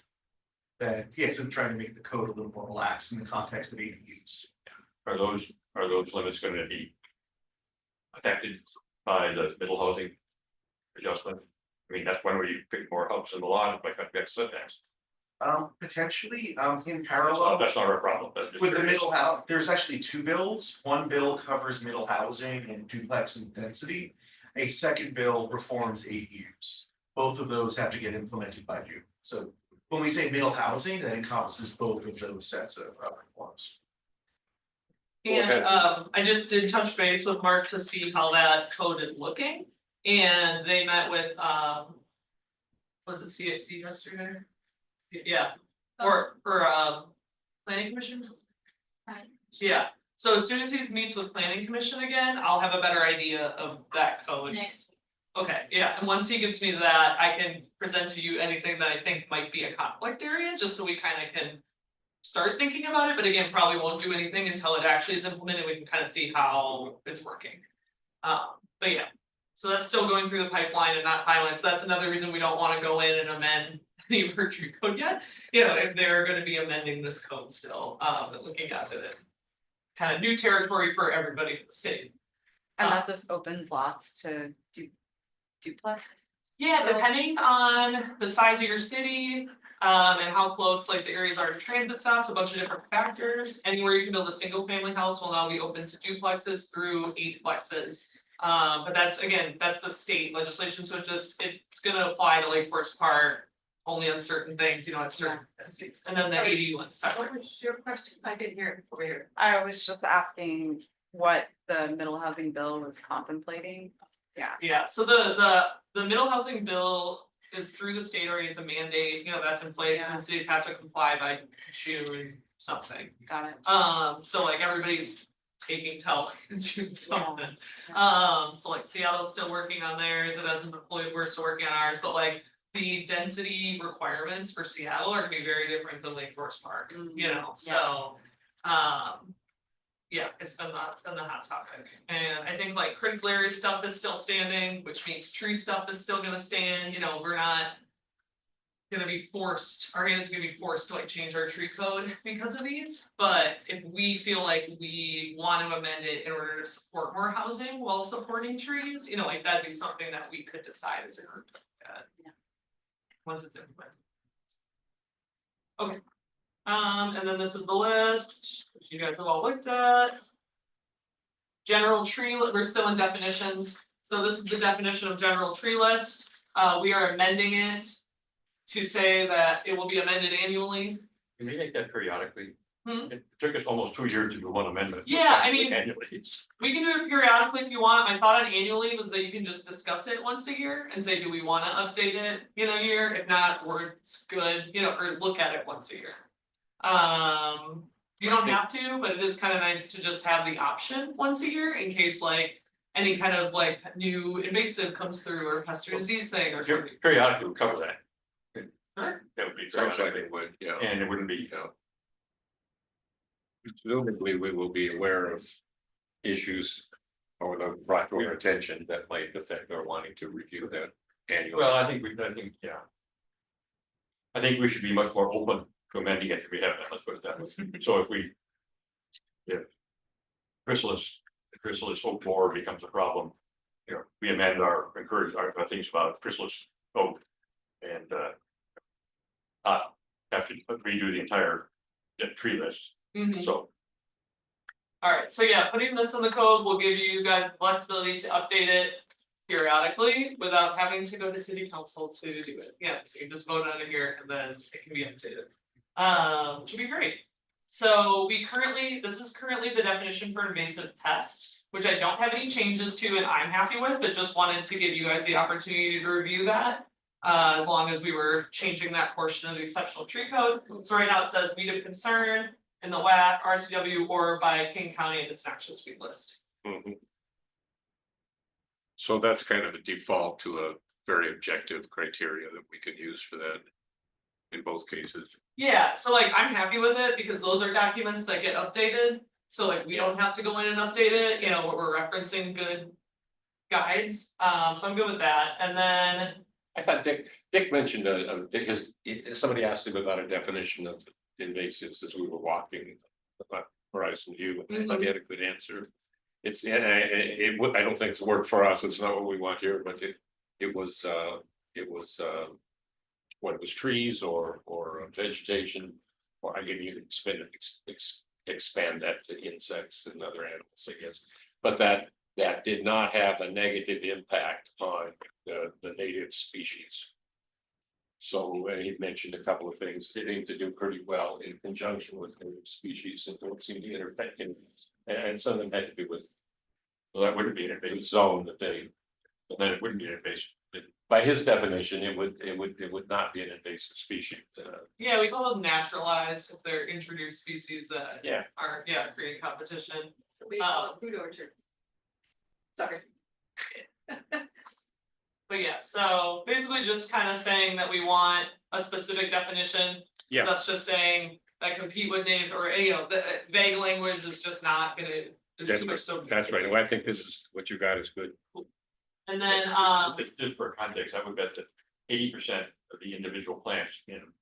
That, yes, I'm trying to make the code a little more relaxed in the context of ADUs.
Are those limits gonna be affected by the middle housing adjustment? I mean, that's when we pick more houses in the lot by cutting back setbacks.
Potentially, in
That's
parallel.
not our problem, but just
With the
curious.
middle house, there's actually two bills. One bill covers middle housing and duplex and density. A second bill reforms ADUs. Both of those have to get implemented by June. So when we say middle housing, that encompasses both of those sets of reforms.
And
Okay.
I just did touch base with Mark to see how that code is looking, and they met with was it CAC yesterday? Yeah, or planning commission?
Right.
Yeah, so as soon as he meets with planning commission again, I'll have a better idea of that code.
Next,
Okay, yeah, and once he gives me that, I can present to you anything that I think might be a conflict area, just so we kind of can start thinking about it, but again, probably won't do anything until it actually is implemented, we can kind of see how it's working. But yeah, so that's still going through the pipeline and not finalized, so that's another reason we don't want to go in and amend any of our tree code yet. You know, if they're gonna be amending this code still, but looking at it. Kind of new territory for everybody in the state.
And that just opens lots to duplex.
Yeah, depending on the size of your city, and how close like the areas are to transit stops, a bunch of different factors. Anywhere you can build a single family house will now be open to duplexes through eightplexes. But that's again, that's the state legislation, so it's gonna apply to Lake Forest Park. Only on certain things, you know, at certain densities, and then the
Sorry.
81 separate.
What was your question? I didn't hear it over here.
I was just asking what the middle housing bill was contemplating. Yeah,
Yeah, so the middle housing bill is through the state already, it's a mandate, you know, that's in place, and
Yeah.
the cities have to comply by June something.
got it.
So like everybody's taking till June something. So like Seattle's still working on theirs, it hasn't been fully, we're still working on ours, but like. The density requirements for Seattle are gonna be very different than Lake Forest Park, you know, so. Yeah, it's been the hot topic, and I think like critical area stuff is still standing, which means tree stuff is still gonna stand, you know, we're not. Gonna be forced, our is gonna be forced to like change our tree code because of these, but if we feel like we want to amend it in order to support more housing while supporting trees, you know, like that'd be something that we could decide as a group.
Yeah.
Once it's implemented. Okay, and then this is the list, which you guys have all looked at. General tree, we're still in definitions, so this is the definition of general tree list, we are amending it. To say that it will be amended annually.
Can we make that periodically?
Hmm?
It took us almost 2 years to do one amendment.
Yeah, I mean-
Annually.
We can do it periodically if you want. My thought on annually was that you can just discuss it once a year and say, do we wanna update it in a year? If not, or it's good, you know, or look at it once a year. You don't have to, but it is kind of nice to just have the option once a year in case like. Any kind of like new invasive comes through or pest or disease thing or something.
Periodically, we'll cover that.
Sure.
That would be
Sounds like
periodic,
it would, yeah.
and it wouldn't be,
Presumably, we will be aware of issues or the brought to our attention that might affect our wanting to review that annually.
well, I think, yeah. I think we should be much more open to amending it if we have that, let's put it that way. So if we. If chrysalis oak borer becomes a problem, you know, we amend encourage our things about chrysalis oak. And have to redo the entire tree list,
Mhm.
So,
Alright, so yeah, putting this in the code will give you guys flexibility to update it periodically without having to go to city council to do it. Yeah, so you just vote on it here and then it can be updated. Which would be great. So this is currently the definition for invasive pest, which I don't have any changes to and I'm happy with, but just wanted to give you guys the opportunity to review that. As long as we were changing that portion of the exceptional tree code. So right now it says weed of concern in the WAC, RCW, or by King County in its noxious weed list.
Mhm. So that's kind of a default to a very objective criteria that we could use for that in both cases.
Yeah, so like I'm happy with it because those are documents that get updated. So like we don't have to go in and update it, you know, we're referencing good guides. So I'm good with that. And then
I thought Dick mentioned somebody asked him about a definition of invasives as we were walking Horizon View, and I thought he had a good answer. It's, and I don't think it's worked for us, it's not what we want here, but it was what it was, trees or vegetation, or I mean, you can expand that to insects and other animals, I guess. But that did not have a negative impact on the native species. So, and he mentioned a couple of things, they seem to do pretty well in conjunction with native species and don't seem to interfect in, and some of them had to do with. Well, that wouldn't be an invasive zone that they, and then it wouldn't be an invasive. By his definition, it would not be an invasive species.
yeah, we call them naturalized if they're introduced species that
Yeah.
are, creating competition.
We call it food orchard. Sorry.
But yeah, so basically just kind of saying that we want a specific definition. 'Cause
Yeah.
that's just saying that compete with names or, the vague language is just not gonna, there's too much so.
That's right, well, I think this is, what you got is good.
And then,
just for context, I would bet that 80% of the individual plants in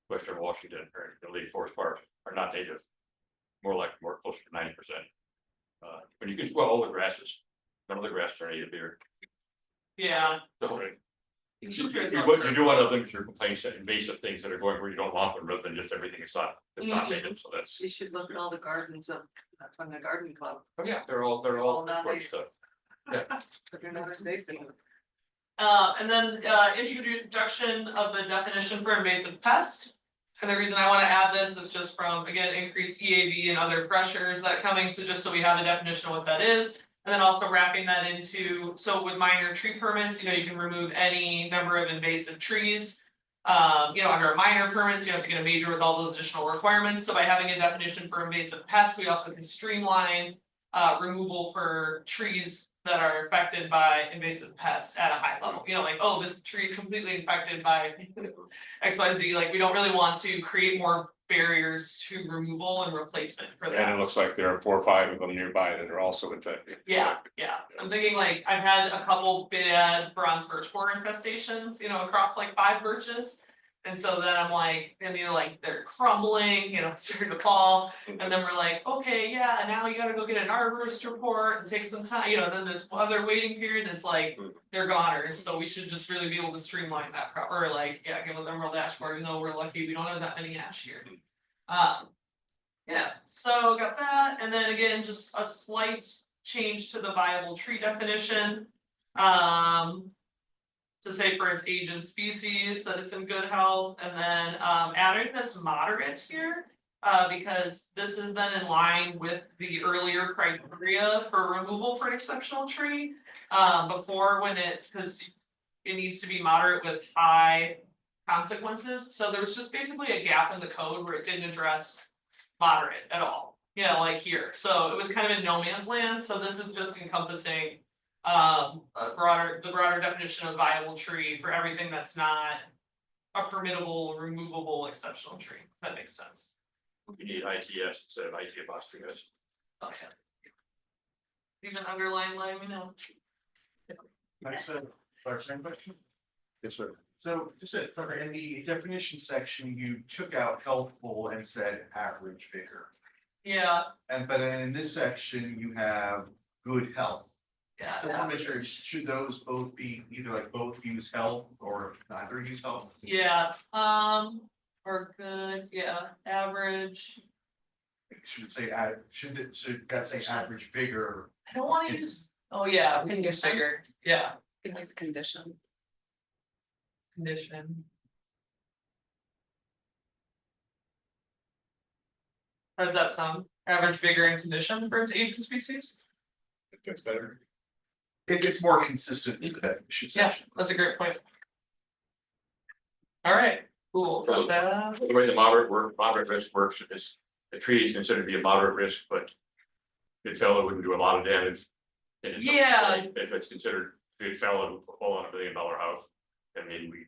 Western Washington or the Lake Forest Park are not native. More closer to 90%. But you can swell all the grasses, none of the grasses are native here.
yeah,
So,
you
you
should
do
figure
want to limit your complaints to invasive things that are going where you don't want them, rather than just everything it's not native, so that's.
You should look at all the gardens from the garden club.
Oh, yeah, they're all
All not
good
native.
stuff.
But they're never invasive.
and then, introduction of the definition for invasive pest. And the reason I wanna add this is just from, again, increased EAV and other pressures that coming, so just so we have a definition of what that is. And then also wrapping that into, so with minor tree permits, you can remove any number of invasive trees. Under a minor permits, you don't have to get a major with all those additional requirements, so by having a definition for invasive pests, we also can streamline. Removal for trees that are affected by invasive pests at a high level, like, oh, this tree is completely infected by XYZ, like, we don't really want to create more barriers to removal and replacement for that.
And it looks like there are 4 or 5 of them nearby that are also infected.
Yeah, I'm thinking like, I've had a couple bad bronze birch borer infestations, across like 5 birches. And so then I'm like, and they're crumbling, it's starting to fall, and then we're like, okay, yeah, now you gotta go get an arborist report and take some time, then this other waiting period, and it's like, they're goners, so we should just really be able to streamline that, or like, give them emerald ash borer, even though we're lucky, we don't have that many ash here. Yeah, so got that, and then again, just a slight change to the viable tree definition. To say for its age and species, that it's in good health, and then adding this moderate here. Because this is then in line with the earlier criteria for removal for an exceptional tree. Before because it needs to be moderate with high consequences, so there was just basically a gap in the code where it didn't address moderate at all. Like here, so it was kind of in no man's land, so this is just encompassing the broader definition of viable tree for everything that's not a permittable, removable exceptional tree. If that makes sense.
You need ITS instead of IT apostrophe S.
Okay. Even underline, let me know.
That's a clarifying question.
Yes, sir.
So just in the definition section, you took out healthful and said average vigor.
Yeah,
But in this section, you have good health.
yeah.
So I want to make sure, should those both be either like both use health or neither use health?
Yeah, or good, yeah, average.
Should say, should that say average vigor?
I don't wanna use, oh yeah, we can get bigger, yeah,
It was condition.
condition. How does that sound? Average vigor and condition for its agent species?
If that's better.
It's more consistent with the definition
Yeah,
section.
that's a great point. Alright, cool, got that.
The way the moderate risk works is the tree is considered to be a moderate risk, but. It fell, it wouldn't do a lot of damage. And it's-
Yeah.
If it's considered, if it fell and fall on $1 billion house, then maybe we.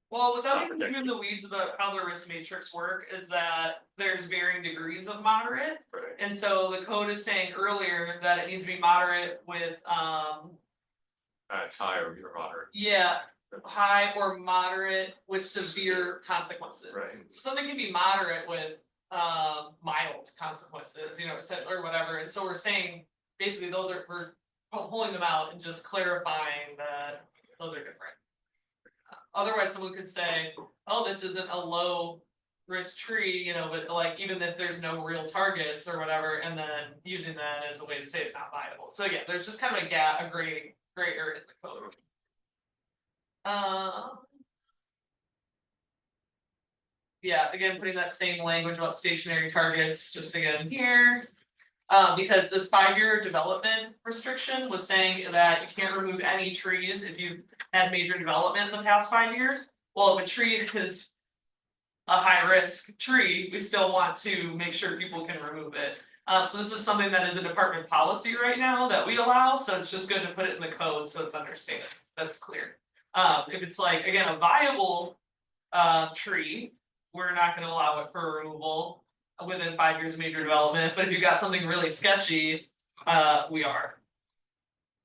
Well, without even getting in the weeds about how the risk matrix work, is that there's varying degrees of moderate.
Right.
And so the code is saying earlier that it needs to be moderate with,
It's high or moderate.
yeah, high or moderate with severe consequences.
Right.
So something can be moderate with, mild consequences, you know, or whatever, and so we're saying, basically, we're pulling them out and just clarifying that those are different. Otherwise, someone could say, oh, this isn't a low risk tree, you know, but like, even if there's no real targets or whatever, and then using that as a way to say it's not viable. So yeah, there's just kind of a gray area in the code. Yeah, again, putting that same language about stationary targets, just again here. Because this 5-year development restriction was saying that you can't remove any trees if you've had major development in the past 5 years. Well, if a tree is a high risk tree, we still want to make sure people can remove it. So this is something that is a department policy right now that we allow, so it's just good to put it in the code so it's understood, that it's clear. If it's like, again, a viable tree, we're not gonna allow it for removal within 5 years of major development, but if you've got something really sketchy, we are.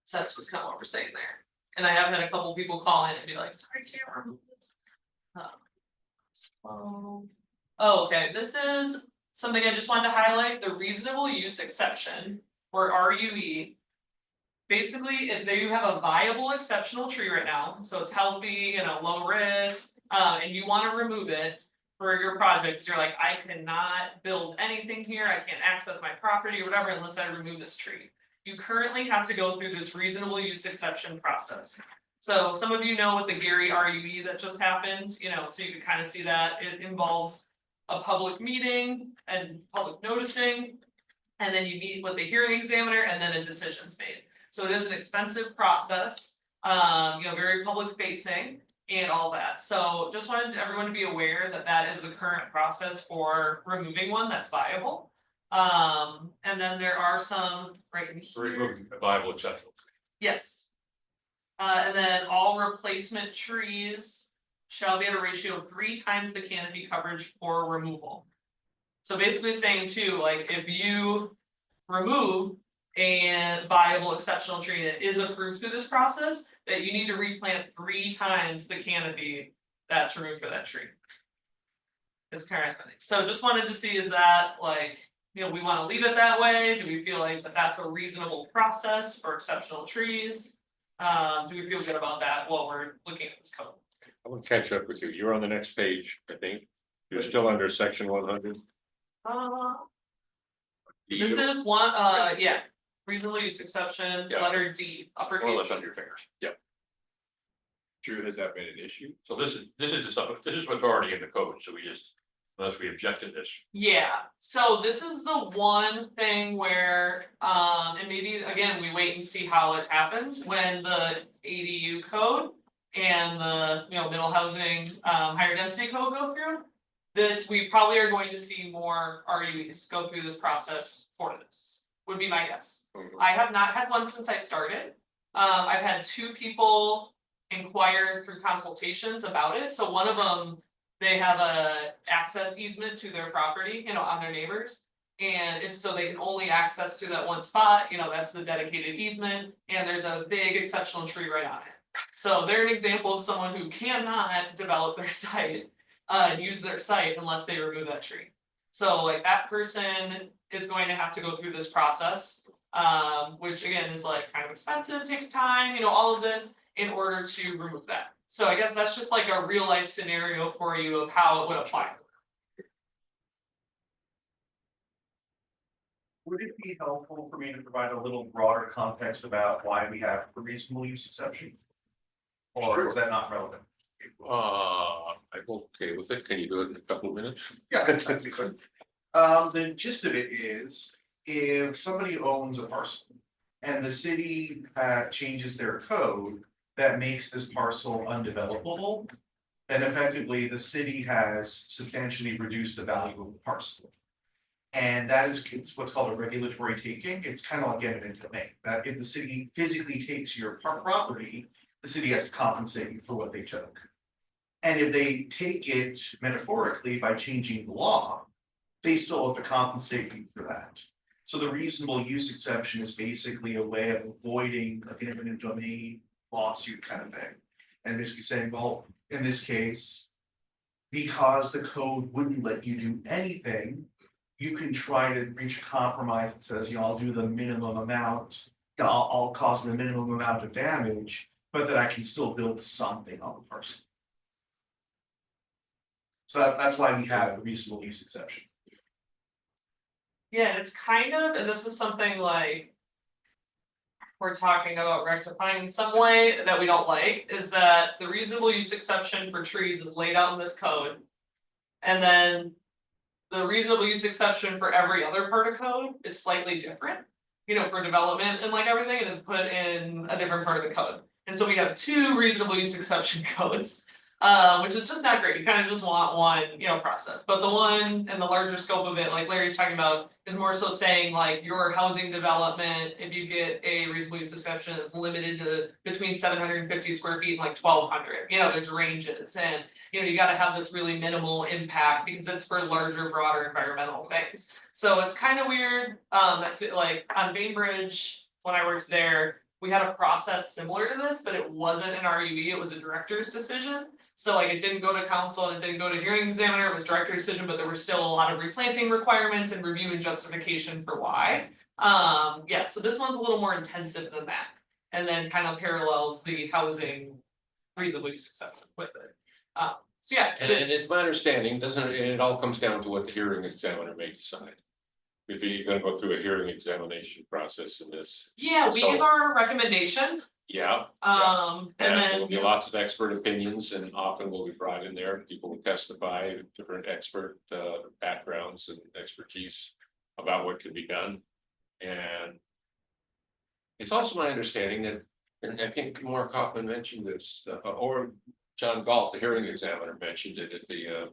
So that's just kind of what we're saying there. And I have had a couple people call in and be like, sorry, I can't remove this. Oh, okay, this is something I just wanted to highlight, the reasonable use exception, or RUE. Basically, if you have a viable exceptional tree right now, so it's healthy, you know, low risk, and you wanna remove it for your projects, you're like, I cannot build anything here, I can't access my property or whatever unless I remove this tree. You currently have to go through this reasonable use exception process. So some of you know with the Gary RUE that just happened, you know, so you can kind of see that it involves a public meeting and public noticing. And then you meet with the hearing examiner and then a decision's made. So it is an expensive process, you know, very public facing and all that. So just wanted everyone to be aware that that is the current process for removing one that's viable. And then there are some right in here.
Remove a viable exception.
Yes. And then all replacement trees shall be at a ratio of 3 times the canopy coverage for removal. So basically saying too, like if you remove a viable exceptional tree that is approved through this process, that you need to replant 3 times the canopy that's removed for that tree. Is current. So just wanted to see, is that like, you know, we want to leave it that way? Do we feel like that's a reasonable process for exceptional trees? Do we feel good about that while we're looking at this code?
I want to catch up with you. You're on the next page, I think. You're still under section 100.
This is one, yeah, reasonable use exception,
Yeah.
letter D,
More or
uppercase.
less under your fingers.
Drew, has that been an issue?
So this is the stuff, this is what's already in the code, so we just, unless we object to this.
Yeah, so this is the one thing where, and maybe again, we wait and see how it happens when the ADU code and the, you know, middle housing, higher density code go through. This, we probably are going to see more RUEs go through this process for this, would be my guess. I have not had one since I started. I've had 2 people inquire through consultations about it, so one of them, they have a access easement to their property, you know, on their neighbors. And it's so they can only access through that one spot, you know, that's the dedicated easement, and there's a big exceptional tree right on it. So they're an example of someone who cannot develop their site, use their site unless they remove that tree. So like that person is going to have to go through this process, which again is like kind of expensive, takes time, you know, all of this in order to remove that. So I guess that's just like a real life scenario for you of how it would apply.
Would it be helpful for me to provide a little broader context about why we have a reasonable use exception? Or is that not relevant?
I'm okay with it. Can you do it in a couple of minutes?
Yeah, that'd be good. The gist of it is, if somebody owns a parcel and the city changes their code that makes this parcel undevelopable, then effectively the city has substantially reduced the value of the parcel. And that is, it's what's called a regulatory taking. It's kind of like eminent domain, that if the city physically takes your property, the city has to compensate you for what they took. And if they take it metaphorically by changing the law, they still have to compensate you for that. So the reasonable use exception is basically a way of avoiding like an eminent domain lawsuit kind of thing. And basically saying, well, in this case, because the code wouldn't let you do anything, you can try to reach a compromise that says, you know, I'll do the minimum amount, I'll cause the minimum amount of damage, but that I can still build something on the parcel. So that's why we have the reasonable use exception.
Yeah, and it's kind of, and this is something like. We're talking about rectifying in some way that we don't like, is that the reasonable use exception for trees is laid out in this code. And then. The reasonable use exception for every other part of code is slightly different. You know, for development and like everything, it is put in a different part of the code. And so we have two reasonable use exception codes. Which is just not great. You kind of just want one, you know, process. But the one and the larger scope of it, like Larry's talking about, is more so saying like your housing development, if you get a reasonable use exception, is limited to between 750 square feet and like 1,200. You know, there's ranges, and you know, you got to have this really minimal impact because it's for larger, broader environmental things. So it's kind of weird. That's it. Like on Bainbridge, when I worked there, we had a process similar to this, but it wasn't an RUE. It was a director's decision. So like it didn't go to council and it didn't go to hearing examiner, it was director decision, but there were still a lot of replanting requirements and review and justification for why. Yeah, so this one's a little more intensive than that. And then kind of parallels the housing reasonable use exception with it. So yeah.
And it's my understanding, doesn't it, it all comes down to what the hearing examiner may decide. If you're gonna go through a hearing examination process in this.
Yeah, we
So-
give our recommendation.
Yeah.
And
There'll
then.
be lots of expert opinions, and often will be brought in there, people will testify, different expert backgrounds and expertise about what can be done. And it's also my understanding that, and I think Mark Hoffman mentioned this, or John Galt, the hearing examiner, mentioned it at the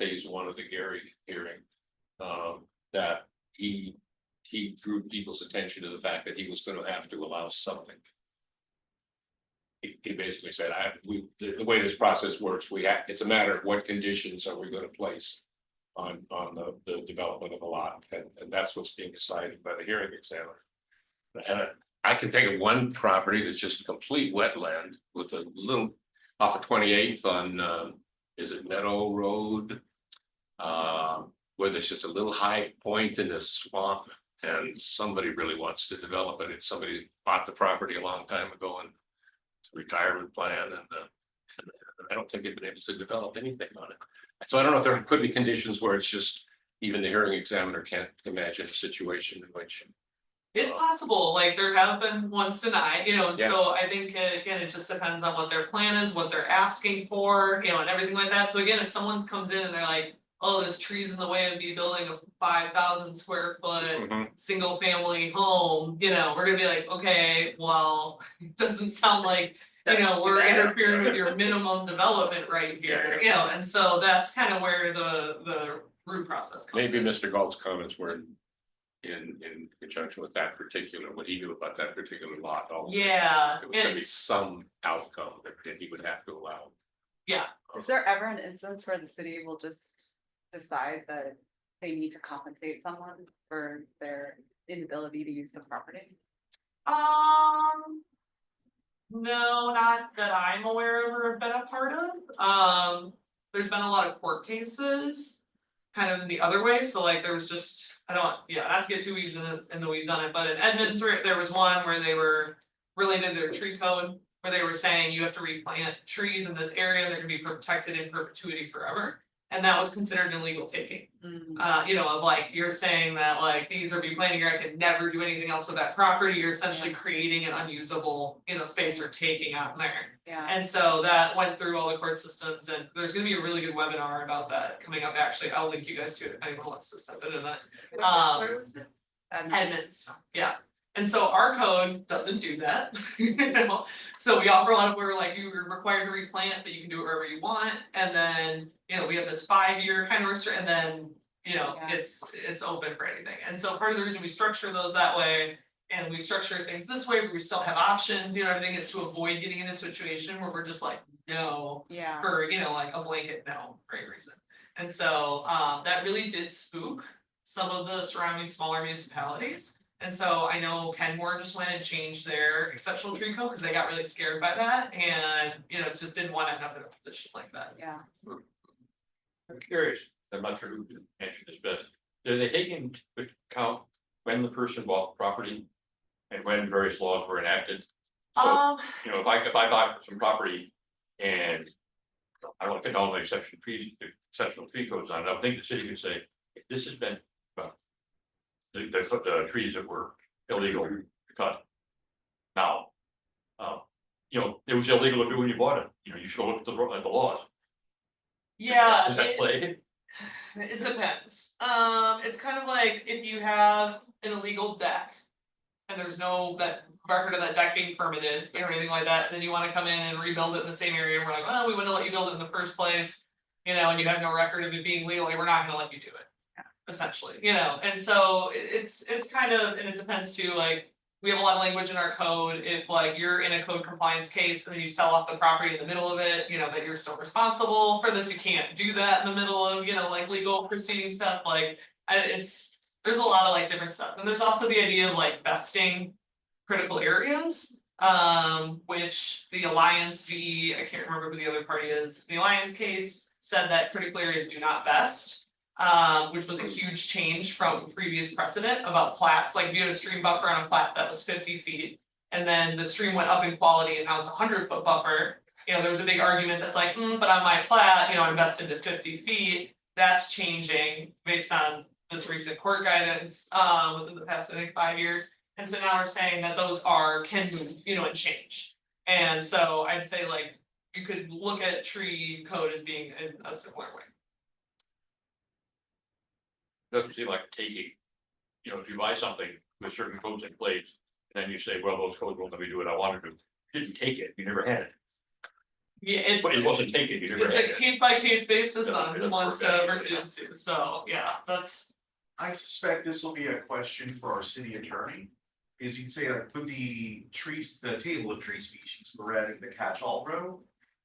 phase 1 of the Gary hearing, that he drew people's attention to the fact that he was going to have to allow something. He basically said, the way this process works, it's a matter of what conditions are we going to place on the development of the lot, and that's what's being decided by the hearing examiner. And I can think of one property that's just a complete wetland with a little off of 28th on is it Meadow Road? Where there's just a little high point in this swamp, and somebody really wants to develop it. It's somebody bought the property a long time ago and retirement plan, and I don't think they've been able to develop anything on it. So I don't know if there could be conditions where it's just even the hearing examiner can't imagine a situation in which.
It's possible, like there have been ones denied, you know, and
Yeah.
so I think again, it just depends on what their plan is, what they're asking for, you know, and everything like that. So again, if someone's comes in and they're like, oh, this tree's in the way of me building a 5,000 square foot single family home, you know, we're gonna be like, okay, well, it doesn't sound like, you know,
That's too
we're
bad.
interfering with your minimum development right here, you know, and so that's kind of where the root process comes
Maybe
in.
Mr. Galt's comments were in conjunction with that particular, what he knew about that particular lot.
Yeah,
There was gonna
and
be some outcome that he would have to allow.
yeah,
Is there ever an instance where the city will just decide that they need to compensate someone for their inability to use the property?
No, not that I'm aware of or have been a part of. There's been a lot of court cases. Kind of in the other way, so like there was just, not to get too weeds in the weeds on it, but in Edmonds, there was one where they were related to their tree code. Where they were saying you have to replant trees in this area, they're gonna be protected in perpetuity forever. And that was considered an illegal taking. You know, of like, you're saying that like, these are be planning, I can never do anything else with that property, you're essentially creating an unusable, you know, space or taking out there.
Yeah.
And so that went through all the court systems, and there's gonna be a really good webinar about that coming up, actually, I'll link you guys to it if anyone wants to step into that.
Where was it?
Edmonds, yeah. And so our code doesn't do that, you know, so we offer a lot of, we're like, you're required to replant, but you can do it wherever you want, and then, you know, we have this 5-year kind of restrict, and then, you know,
Yeah.
it's open for anything, and so part of the reason we structure those that way. And we structure things this way, but we still have options, you know, everything is to avoid getting in a situation where we're just like, no,
Yeah.
for, you know, like a blanket no, for any reason. And so, that really did spook some of the surrounding smaller municipalities. And so I know Kenmore just went and changed their exceptional tree code because they got really scared by that and, you know, just didn't want to end up in a position like that.
Yeah.
I'm curious, I'm not sure who can answer this best. Are they taking into account when the person bought the property? And when various laws were enacted? So, you know, if I buy some property and I don't condone the exceptional tree codes on it, I think the city could say, if this has been, well, the trees that were illegal to cut. Now, you know, it was illegal to do when you bought it, you know, you should look at the laws.
Yeah.
Does that play?
It depends. It's kind of like if you have an illegal deck. And there's no that record of that deck being permitted or anything like that, then you wanna come in and rebuild it in the same area, and we're like, well, we wouldn't let you build it in the first place. You know, and you have no record of it being legal, we're not gonna let you do it. Essentially, you know, and so it's kind of, and it depends too, like. We have a lot of language in our code, if like you're in a code compliance case and then you sell off the property in the middle of it, you know, that you're still responsible for this, you can't do that in the middle of, you know, like legal proceeding stuff, like, there's a lot of like different stuff, and there's also the idea of like vesting critical areas. Which the Alliance I can't remember who the other party is, the Alliance case said that critical areas do not vest. Which was a huge change from previous precedent about plats, like if you had a stream buffer on a plat that was 50 feet. And then the stream went up in quality and now it's a 100-foot buffer. You know, there was a big argument that's like, but on my plat, you know, I'm vested to 50 feet, that's changing based on this recent court guidance, within the past, I think, 5 years. And so now we're saying that those can move, you know, and change. And so I'd say like, you could look at tree code as being in a similar way.
Doesn't seem like taking, you know, if you buy something with certain codes in place, and then you say, well, those codes won't let me do what I wanted to. You didn't take it, you never had it.
Yeah,
But it wasn't taken, you never
it's
had
a
it.
case by case basis
Yeah,
on
that's
one
perfect,
versus two, so yeah, that's.
I suspect this will be a question for our city attorney. Is you can say like put the trees, the table of tree species, we're adding the catch-all row.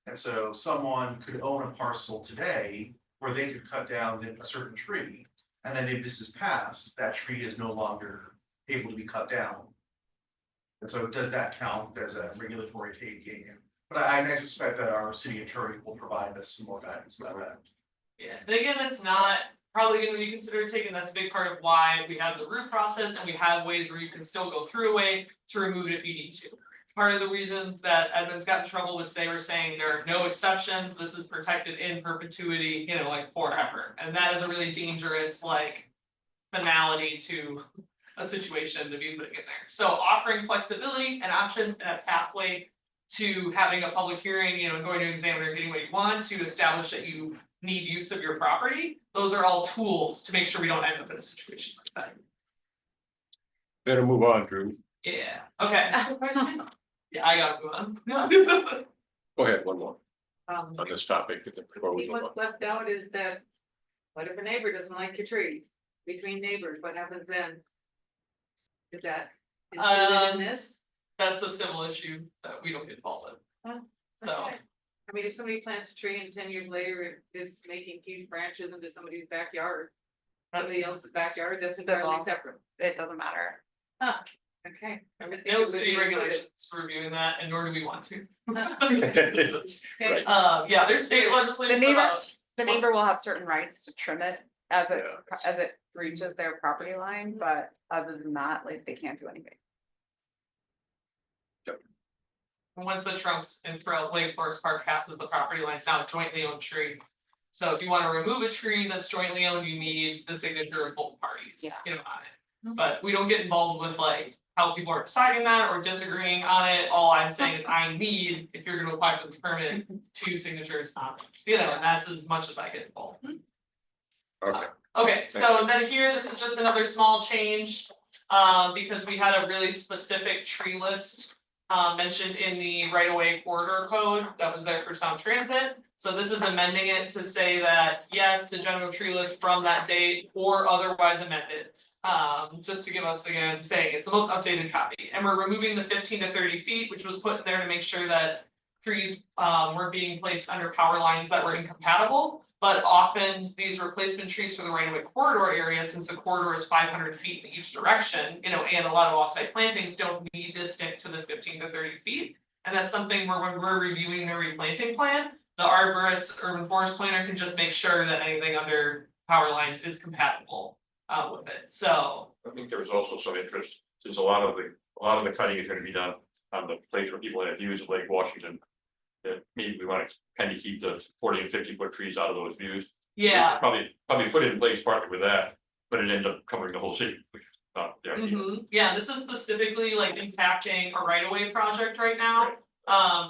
And so someone could own a parcel today where they could cut down a certain tree. And then if this is passed, that tree is no longer able to be cut down. And so does that count as a regulatory taking? But I suspect that our city attorney will provide us some more guidance about that.
Yeah, and again, it's not probably gonna be considered taken, that's a big part of why we have the root process and we have ways where you can still go through a way to remove it if you need to. Part of the reason that Edmonds got in trouble was they were saying there are no exceptions, this is protected in perpetuity, you know, like forever. And that is a really dangerous like finality to a situation to be putting in there. So offering flexibility and options and a pathway to having a public hearing, you know, and going to an examiner, getting what you want to establish that you need use of your property. Those are all tools to make sure we don't end up in a situation like that.
Better move on, Drew.
Yeah, okay. Yeah, I gotta move on.
Go ahead, one more
Um,
on this topic. Before we move on.
what's left out is that, what if a neighbor doesn't like your tree? Between neighbors, what happens then? Is that included in this?
That's a civil issue that we don't get involved in. So,
Okay. I mean, if somebody plants a tree and 10 years later it's making huge branches into somebody's backyard,
that's,
somebody else's backyard, that's entirely
Civil.
separate.
It doesn't matter.
Okay.
no city regulations reviewing that, and nor do we want to.
Okay.
Yeah, there's state
The
legislation
neighbor,
about.
the neighbor will have certain rights to trim it as it,
Yeah.
as it reaches their property line, but other than that, like, they can't do anything.
Once the trunks in Lake Forest Park passes the property line, it's now a jointly owned tree. So if you wanna remove a tree that's jointly owned, you need the signature of both parties,
Yeah.
you know, on it. But we don't get involved with like how people are deciding that or disagreeing on it, all I'm saying is I need, if you're gonna apply for this permit, 2 signatures on this, you know, and that's as much as I get involved.
Okay,
Okay, so then here, this is just another small change, because we had a really specific tree list. Mentioned in the right-of-way corridor code that was there for Sound Transit. So this is amending it to say that, yes, the general tree list from that date or otherwise amended. Just to give us again, saying it's the most updated copy, and we're removing the 15 to 30 feet, which was put in there to make sure that. Trees were being placed under power lines that were incompatible. But often these replacement trees for the right of way corridor area, since the corridor is 500 feet in each direction, you know, and a lot of offsite plantings don't need to stick to the 15 to 30 feet. And that's something where when we're reviewing the replanting plan, the arborist, urban forest planner can just make sure that anything under power lines is compatible with it, so.
I think there was also some interest, since a lot of the cutting is gonna be done on the place where people have views of Lake Washington. That maybe we want to kind of keep the 40 and 50 foot trees out of those views. This
Yeah.
is Probably put in place partly with that, but it ends up covering the whole city, which is not the idea.
Yeah, this is specifically like impacting a right of way project right now.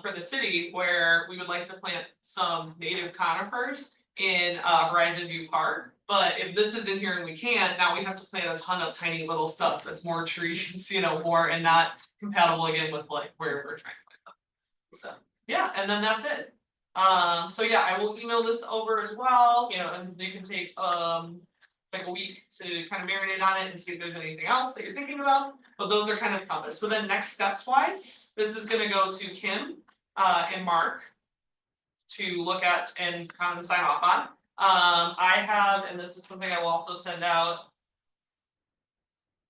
For the city where we would like to plant some native conifers in Horizon View Park. But if this is in here and we can't, now we have to plant a ton of tiny little stuff that's more trees, you know, more and not compatible again with like where we're trying to plant them. So, yeah, and then that's it. So yeah, I will email this over as well, you know, and they can take like a week to kind of marinate on it and see if there's anything else that you're thinking about, but those are kind of compass. So then next steps wise, this is gonna go to Kim and Mark to look at and kind of sign off on. I have, and this is something I will also send out.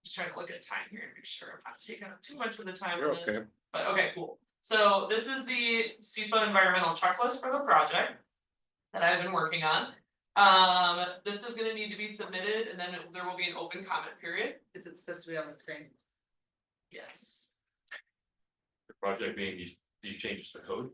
Just trying to look at time here and make sure I'm not taking up too much of the time
you're
on this.
okay.
But okay, cool. So this is the SEPA environmental checklist for the project that I've been working on. This is gonna need to be submitted and then there will be an open comment period.
Is it supposed to be on the screen?
Yes.
The project being these changes to code.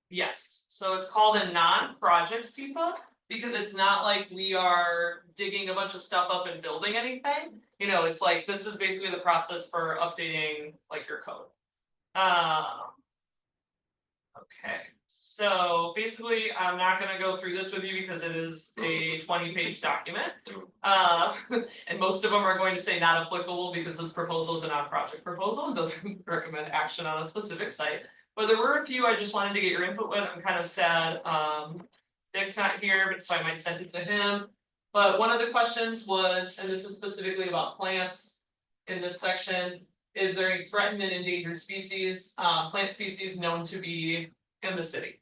Yes, so it's called a non-project SEPA because it's not like we are digging a bunch of stuff up and building anything. You know, it's like, this is basically the process for updating like your code. Okay, so basically, I'm not gonna go through this with you because it is a 20-page document. And most of them are going to say not applicable because this proposal is a non-project proposal and doesn't recommend action on a specific site. But there were a few I just wanted to get your input with. I'm kind of sad. Dick's not here, but so I might send it to him. But one of the questions was, and this is specifically about plants in this section, is there any threatened and endangered species, plant species known to be in the city?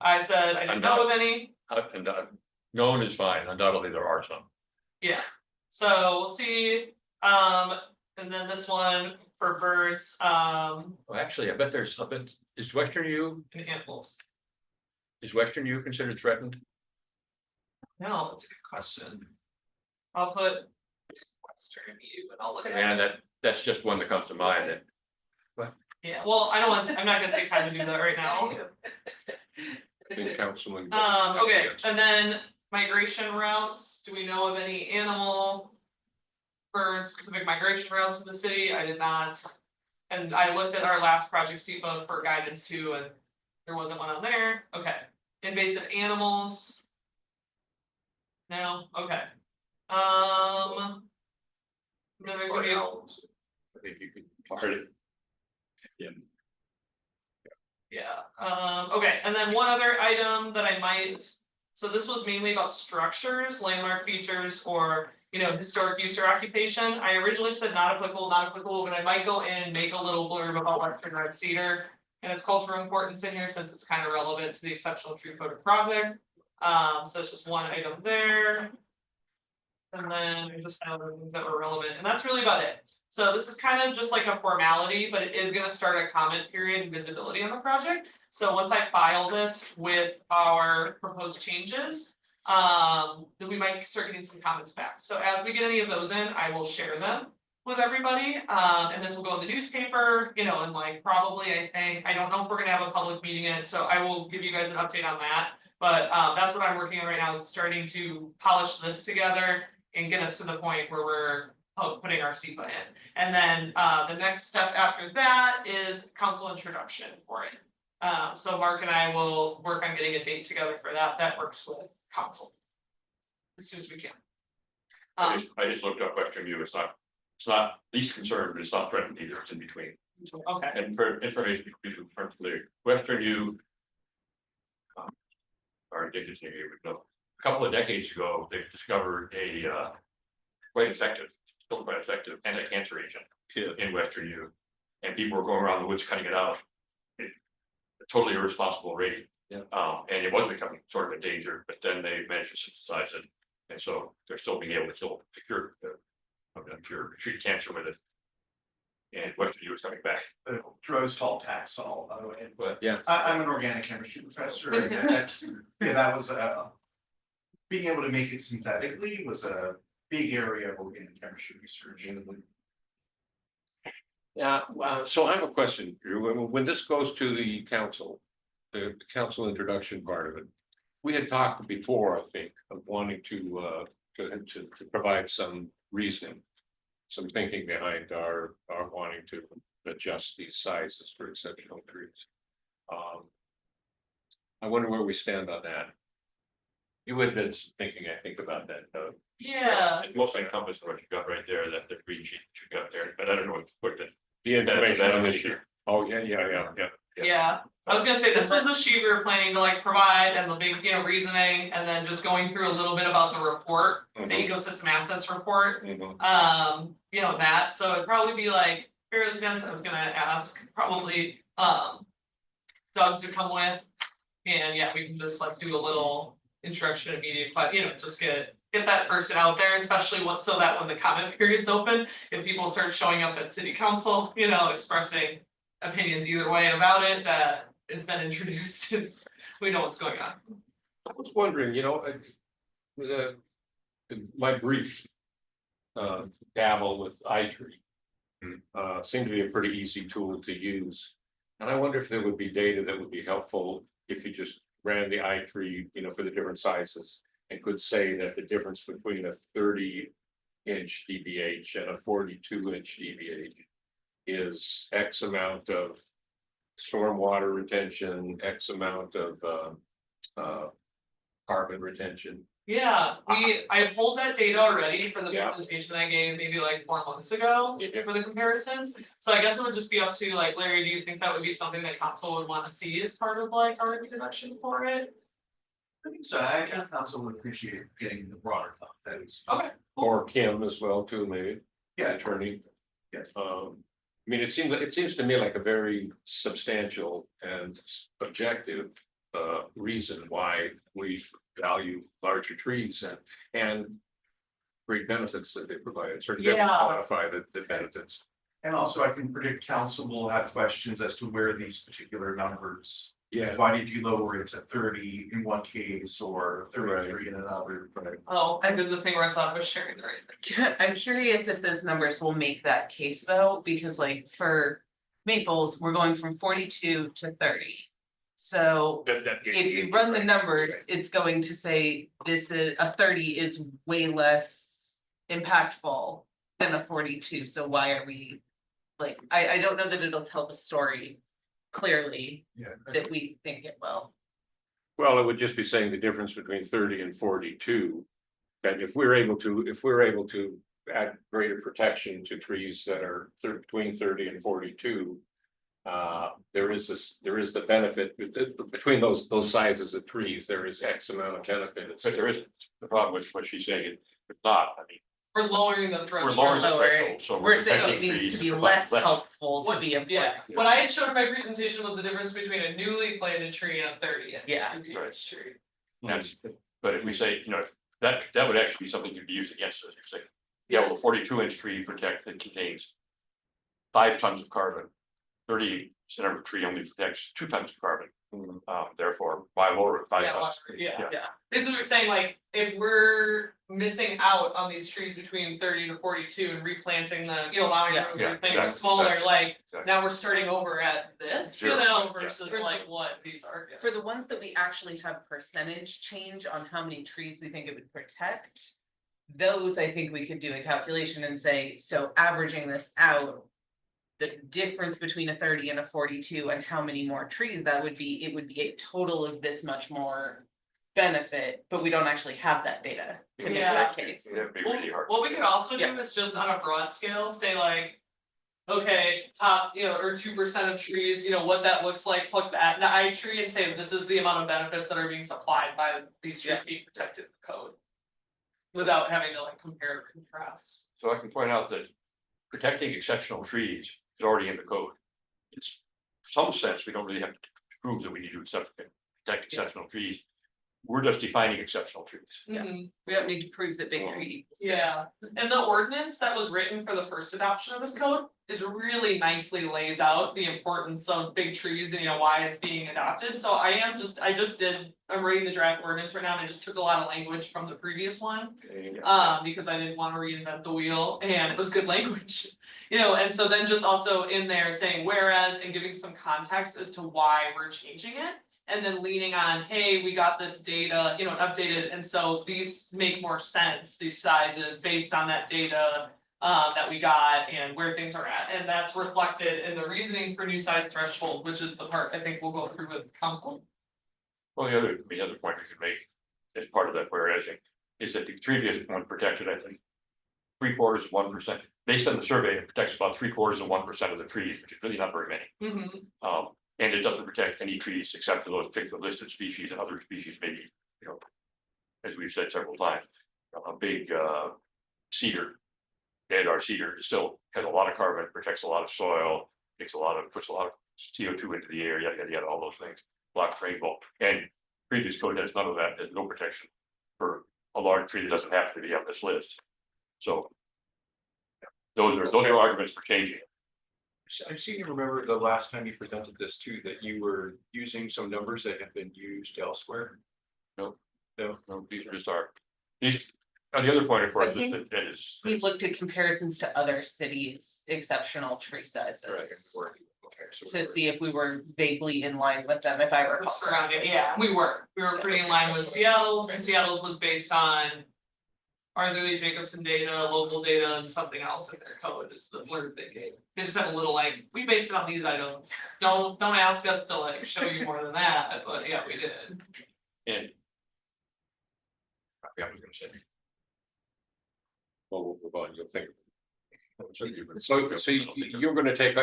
I said I didn't know of any.
And known is fine, undoubtedly there are some.
Yeah, so we'll see. And then this one for birds,
Well, actually, I bet is Western U,
and animals.
is Western U considered threatened?
No, that's a good question. I'll put Western view and I'll look at it.
And that's just one that comes to mind.
Yeah, well, I don't want, I'm not gonna take time to do that right now.
I think Councilman.
Okay, and then migration routes, do we know of any animal? Bird specific migration routes in the city? I did not. And I looked at our last project SEPA for guidance too, and there wasn't one on there. Okay, invasive animals. No, okay. Then there's gonna be.
I think you could part it.
Yeah, okay, and then one other item that I might, so this was mainly about structures, landmark features, or, you know, historic use or occupation. I originally said not applicable, but I might go in and make a little blurb about Western Red Cedar and its cultural importance in here, since it's kind of relevant to the exceptional tree code project. So it's just one item there. And then I just found other things that were relevant, and that's really about it. So this is kind of just like a formality, but it is gonna start a comment period and visibility on the project. So once I file this with our proposed changes, then we might start getting some comments back. So as we get any of those in, I will share them. with everybody, and this will go in the newspaper, you know, and like probably, I think, I don't know if we're gonna have a public meeting in it, so I will give you guys an update on that. But that's what I'm working on right now, is starting to polish this together and get us to the point where we're putting our SEPA in. And then the next step after that is council introduction for it. So Mark and I will work on getting a date together for that. That works with council. As soon as we can.
I just looked up Western View, it's not least concerned, but it's not threatened either, it's in between.
Okay,
And for information, Western View. Our indigenous area, a couple of decades ago, they discovered a still quite effective anti-cancer agent in Western View. And people were going around the woods cutting it out. At a totally irresponsible rate.
Yeah.
And it was becoming sort of a danger, but then they managed to synthesize it. And so they're still being able to treat cancer with it. And Western View is coming back.
The drug's called Taxol, by the way.
But
Yeah.
I'm an organic chemistry professor, and that was being able to make it synthetically was a big area of organic chemistry research.
Yeah, so I have a question, Drew. When this goes to the council introduction part of it. We had talked before, I think, of wanting to provide some reasoning. Some thinking behind our wanting to adjust these sizes for exceptional trees. I wonder where we stand on that. You had been thinking, I think, about that,
yeah,
it's mostly encompassed in what you got right there, that the green sheet you got there, but I don't know what
the information on this
issue.
year. Oh, yeah.
yeah. I was gonna say, this was the sheet we were planning to like provide and the big, you know, reasoning, and then just going through a little bit about the report, the
Mhm.
ecosystem assets report.
Mhm.
You know, that, so it'd probably be like, fairly dense. I was gonna ask probably, Doug to come with. And yeah, we can just like do a little introduction and media, but you know, just get that person out there, especially so that when the comment period's open, if people start showing up at city council, you know, expressing opinions either way about it, that it's been introduced and we know what's going on.
I was wondering, my brief dabble with iTree. Seemed to be a pretty easy tool to use. And I wonder if there would be data that would be helpful if you just ran the iTree, for the different sizes. And could say that the difference between a 30-inch DBH and a 42-inch DBH is X amount of stormwater retention, X amount of carbon retention.
Yeah, I pulled that data already for the
Yeah.
presentation I gave maybe like 4 months ago
Yeah.
for the comparisons. So I guess it would just be up to like, Larry, do you think that would be something that council would want to see as part of like our introduction for it?
I think so. I think council would appreciate getting the broader context.
Okay.
Or Kim as well too, maybe.
Yeah.
Attorney.
Yes.
It seems to me like a very substantial and objective reason why we value larger trees and great benefits that they provide. Certainly
Yeah.
quantify the benefits.
And also I can predict council will have questions as to where these particular numbers.
Yeah.
Why did you lower it to 30 in one case or 33 in another? Right.
Oh, I did the thing where I thought I was sharing the right thing.
I'm curious if those numbers will make that case though, because like for Maples, we're going from 42 to 30. So if you run the numbers, it's going to say this is a 30 is way less impactful than a 42. So why are we like, I don't know that it'll tell the story clearly
Yeah.
that we think it will.
Well, it would just be saying the difference between 30 and 42. That if we're able to add greater protection to trees that are between 30 and 42. There is the benefit between those sizes of trees, there is X amount of benefit.
So there is the problem with what she's saying, it's not,
We're lowering the
we're
threshold.
lowering the
Lower
threshold,
it.
so.
We're saying it
protecting
needs
trees
to be
provide
less helpful to be
Yeah,
important.
what I had showed in my presentation was the difference between a newly planted tree and a 30-inch.
Yeah.
Tree.
That's, but if we say, that would actually be something to be used against us, you're saying, yeah, well, a 42-inch tree that contains 5 tons of carbon. 30 centimeter tree only protects 2 tons of carbon. Therefore, buy lower at 5
Yeah,
tons.
yeah.
Yeah.
This is what we're saying, like, if we're missing out on these trees between 30 to 42 and replanting them, you know, allowing
Yeah.
them to
Yeah,
replant them
exactly,
smaller,
exactly,
like.
exactly.
Now we're starting over at this, you
Zero,
know,
yeah.
versus
Yeah.
like what these are.
For the ones that we actually have percentage change on how many trees we think it would protect. Those, I think we could do a calculation and say, so averaging this out. The difference between a 30 and a 42 and how many more trees that would be, it would be a total of this much more. Benefit, but we don't actually have that data to make
Yeah.
that case.
It'd be really hard.
What we could also do
Yeah.
is just on a broad scale, say like. Okay, top, you know, or 2% of trees, you know, what that looks like, plug that in the eye tree and say this is the amount of benefits that are being supplied by these trees being protected in the code. Without having to like compare or contrast.
So I can point out that protecting exceptional trees is already in the code. It's, some sense, we don't really have to prove that we need to protect exceptional trees. We're just defining exceptional trees.
Yeah.
Mhm.
We don't need to prove that big tree.
Yeah, and the ordinance that was written for the first adoption of this code is really nicely lays out the importance of big trees and you know why it's being adopted. So I'm reading the draft ordinance right now and I just took a lot of language from the previous one. Because I didn't want to reinvent the wheel and it was good language. You know, and so then just also in there saying whereas and giving some context as to why we're changing it. And then leaning on, hey, we got this data, you know, updated, and so these make more sense, these sizes based on that data. That we got and where things are at, and that's reflected in the reasoning for new size threshold, which is the part I think we'll go through with council.
Well, the other point we could make as part of that whereasing is that the previous one protected, I think. 3/4 of 1%, based on the survey, it protects about 3/4 of 1% of the trees, which is really not very many. And it doesn't protect any trees except for those particular listed species and other species, maybe, you know. As we've said several times, a big cedar. Our cedar still has a lot of carbon, protects a lot of soil, puts a lot of CO2 into the air, yada, all those things, blocks rainfall. And previous code has none of that, there's no protection for a large tree that doesn't have to be on this list. So. Those are arguments for changing it.
I seem to remember the last time you presented this too, that you were using some numbers that have been used elsewhere.
No, these are just the other point, of course, is that it is.
We looked at comparisons to other cities' exceptional tree sizes.
Okay, so
To see if we were vaguely in line with them, if I recall.
Surrounding, yeah, we were pretty in line with Seattle's, and Seattle's was based on. Arthur Lee Jacobson data, local data, and something else in their code is the blurb they gave. They just have a little like, we based it on these items, don't ask us to like show you more than that, but yeah, we did.
And. I was gonna say.
Well, we'll move on, you'll think. So you're gonna take,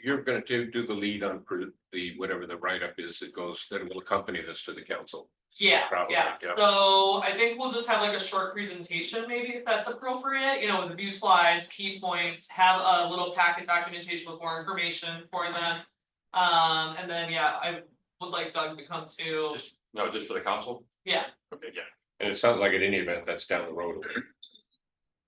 you're gonna do the lead on the, whatever the write-up is that goes, that will accompany this to the council.
Yeah,
Probably,
yeah,
yeah.
so I think we'll just have like a short presentation, maybe if that's appropriate, you know, with a few slides, key points, have a little packet documentation with more information for them. And then, yeah, I would like Doug to come too.
Just for the council?
Yeah.
Okay, yeah.
And it sounds like in any event, that's down the road a little.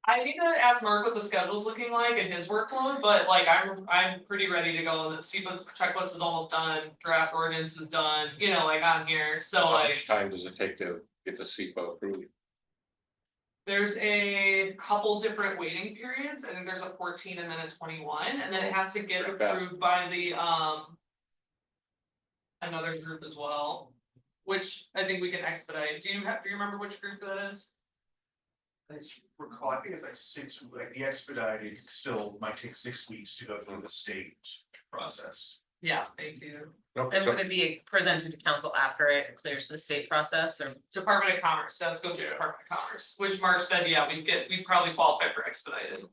I need to ask Mark what the schedule's looking like and his workload, but like I'm pretty ready to go. The CEPA's checklist is almost done, draft ordinance is done, you know, like on here, so
How
like.
much time does it take to get the CEPA approved?
There's a couple different waiting periods. I think there's a 14 and then a 21, and then it has to get
Pretty fast.
approved by the another group as well, which I think we can expedite. Do you remember which group that is?
I recall, I think it's like 6, like the expedited still might take 6 weeks to go through the state process.
Yeah, thank you.
No,
And
so-
would it be presented to council after it clears the state process or?
Department of Commerce, that's go through Department of Commerce, which Mark said, yeah, we'd probably qualify for expedited.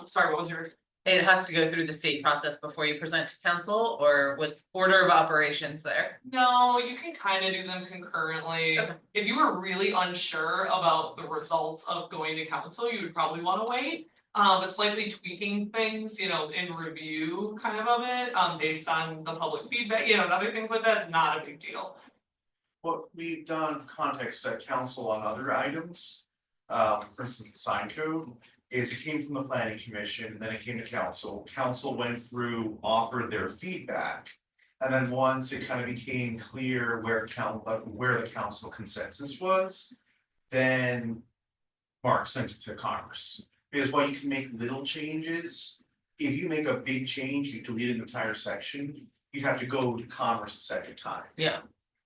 Sorry, what was your?
It has to go through the state process before you present to council, or what's order of operations there?
No, you can kind of do them concurrently.
Okay.
If you were really unsure about the results of going to council, you would probably want to wait. But slightly tweaking things, you know, in review kind of it, based on the public feedback, you know, and other things like that is not a big deal.
What we've done context at council on other items, for instance, the sign code, is it came from the planning commission, then it came to council. Council went through, offered their feedback. And then once it kind of became clear where where the council consensus was, then Mark sent it to Congress. Because while you can make little changes, if you make a big change, you delete an entire section, you'd have to go to Congress a second time.
Yeah,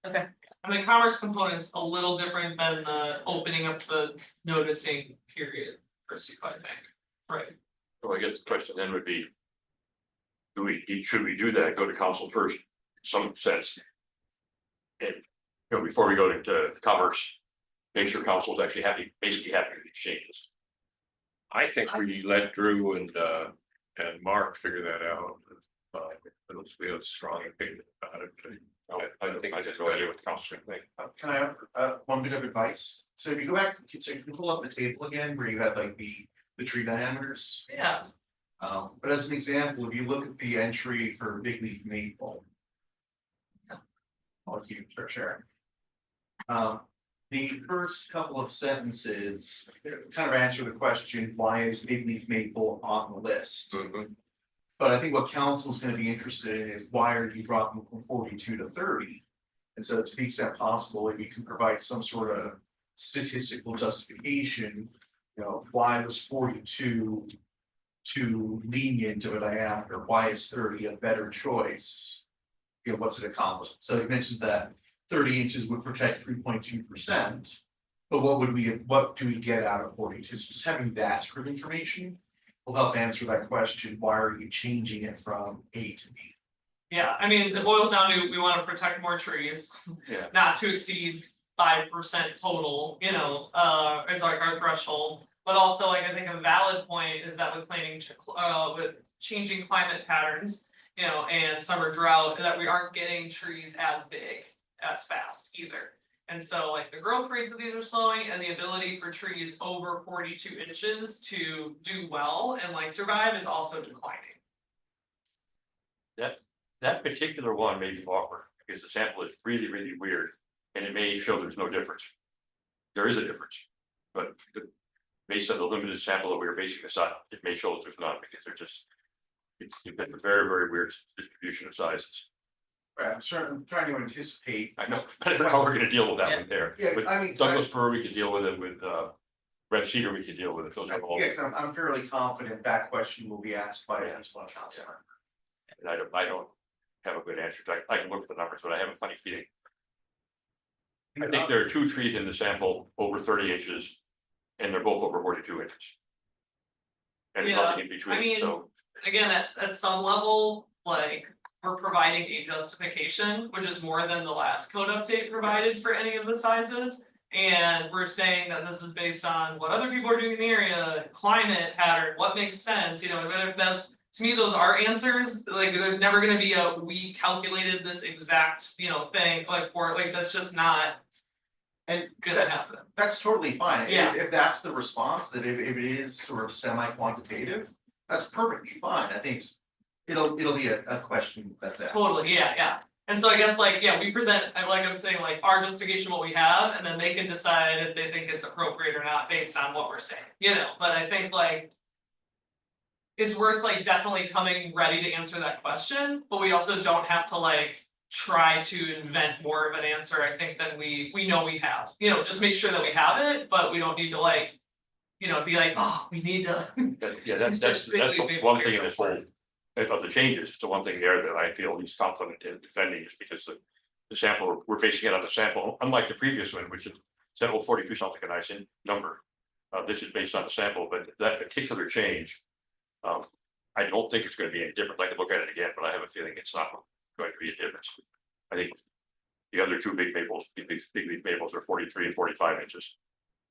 okay. And the commerce component's a little different than the opening up the noticing period for CEQA, I think, right?
So I guess the question then would be. Should we do that, go to council first, in some sense? And, before we go to commerce, make sure council's actually basically happy with these changes.
I think we let Drew and Mark figure that out. Let's be a strong opinion about it.
I think I just no idea what the council think.
Can I have one bit of advice? So if you go back, so you can pull up the table again where you had like the tree diameters.
Yeah,
But as an example, if you look at the entry for big leaf maple. I'll keep it sharing. The first couple of sentences kind of answer the question, why is big leaf maple on the list? But I think what council's gonna be interested in is why are you dropping from 42 to 30? And so to the extent possible, if you can provide some sort of statistical justification, why was 42 too lenient of a diameter? Why is 30 a better choice? What's it accomplish? So it mentions that 30 inches would protect 3.2%. But what do we get out of 42? So just having that sort of information will help answer that question. Why are you changing it from A to B?
yeah, I mean, it boils down to, we wanna protect more trees.
Yeah.
Not to exceed 5% total, it's like our threshold. But also, like, I think a valid point is that with with changing climate patterns, and summer drought, that we aren't getting trees as big, as fast either. And so like the growth rates of these are slowing, and the ability for trees over 42 inches to do well and like survive is also declining.
That particular one may be awkward, because the sample is really, really weird, and it may show there's no difference. There is a difference, but based on the limited sample that we were basing this on, it may show that there's not, because you've got a very, very weird distribution of sizes.
I'm trying to anticipate.
I know, but how we're gonna deal with that one there.
Yeah,
With
I mean,
Douglas fir, we could deal with it, with red cedar, we could deal with it, those are all.
yes, I'm fairly confident that question will be asked by at least one council member.
And I don't have a good answer. I can look at the numbers, but I have a funny feeling. I think there are 2 trees in the sample over 30 inches, and they're both over 42 inches. And there's
Yeah,
nothing in between,
I mean,
so.
Again, at some level, like, we're providing a justification, which is more than the last code update provided for any of the sizes. And we're saying that this is based on what other people are doing in the area, climate pattern, what makes sense, and that's, to me, those are answers. Like, there's never gonna be we calculated this exact, thing, that's just not
And
gonna happen.
that's totally fine.
Yeah.
If that's the response, that if it is sort of semi-quantitative, that's perfectly fine. I think it'll be a question that's asked.
Totally, yeah. And so I guess we present, I'm saying, like, our justification, what we have, and then they can decide if they think it's appropriate or not based on what we're saying, but I think it's worth definitely coming ready to answer that question, but we also don't have to try to invent more of an answer, I think, than we know we have, just make sure that we have it, but we don't need to be like, oh, we need to.
Yeah, that's the one thing in this whole, of the changes, it's the one thing there that I feel least confident in defending, is because the sample, we're basing it on the sample, unlike the previous one, which is sample 42 sounds like a nice number. This is based on the sample, but that particular change, I don't think it's going to be any different. I could look at it again, but I have a feeling it's not going to be a difference. I think the other 2 big leaf maples are 43 and 45 inches.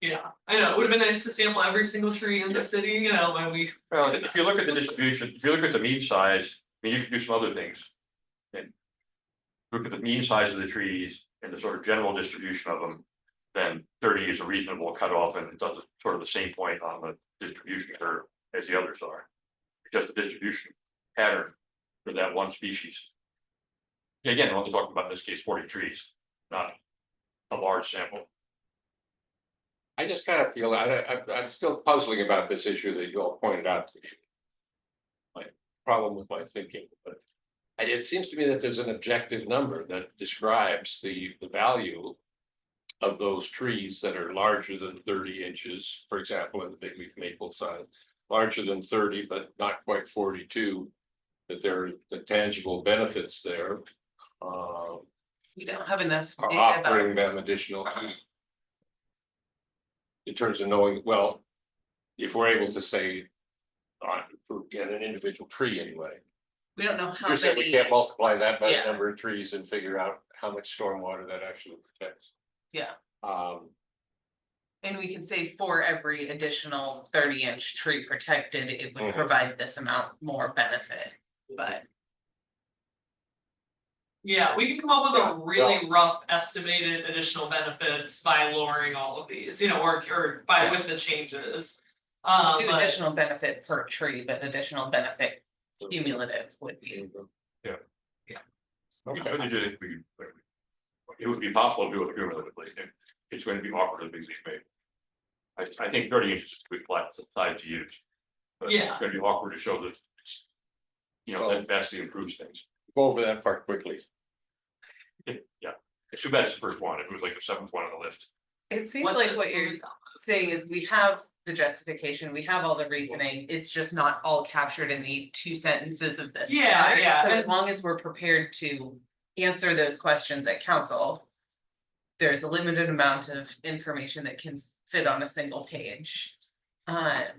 Yeah, I know, it would have been nice to sample every single tree in the city, when we.
Well, if you look at the distribution, if you look at the mean size, you can do some other things. And look at the mean size of the trees and the sort of general distribution of them, then 30 is a reasonable cutoff, and it does sort of the same point on the distribution curve as the others are. Just the distribution pattern for that one species. Again, we're only talking about in this case 40 trees, not a large sample.
I just kind of feel I'm still puzzling about this issue that you all pointed out to me. My problem with my thinking, but And it seems to me that there's an objective number that describes the value of those trees that are larger than 30 inches, for example, in the big leaf maple side, larger than 30, but not quite 42, that there are the tangible benefits there.
We don't have enough
Are
data
offering
though.
them additional. In terms of knowing, well, if we're able to say, get an individual tree anyway.
We don't know how
You're saying we
many,
can't multiply that by the
Yeah.
number of trees and figure out how much stormwater that actually protects.
yeah,
Um,
and we can say for every additional 30-inch tree protected, it would
Mhm.
provide this amount more benefit, but.
Yeah, we can come up with a really rough estimated additional benefits by lowering all of these, you know, or by with the changes.
Do
But
additional benefit per tree, but additional benefit cumulative would be.
We certainly did it, it would be possible to do it cumulatively, and it's going to be awkward to be made. I think 30 inches is a good flat size to use. But
Yeah.
it's gonna be awkward to show that. It's, you know, that vastly improves things.
Go over that part quickly.
Yeah, it's too bad it's the first one, it was like the seventh one on the list.
It seems
let's
like
just
what
move
you're
it on.
saying is we have the justification, we have all the reasoning, it's just not all captured in the 2 sentences of this.
Yeah,
chart.
yeah,
So
and-
as long as we're prepared to answer those questions at council. There's a limited amount of information that can fit on a single page. But.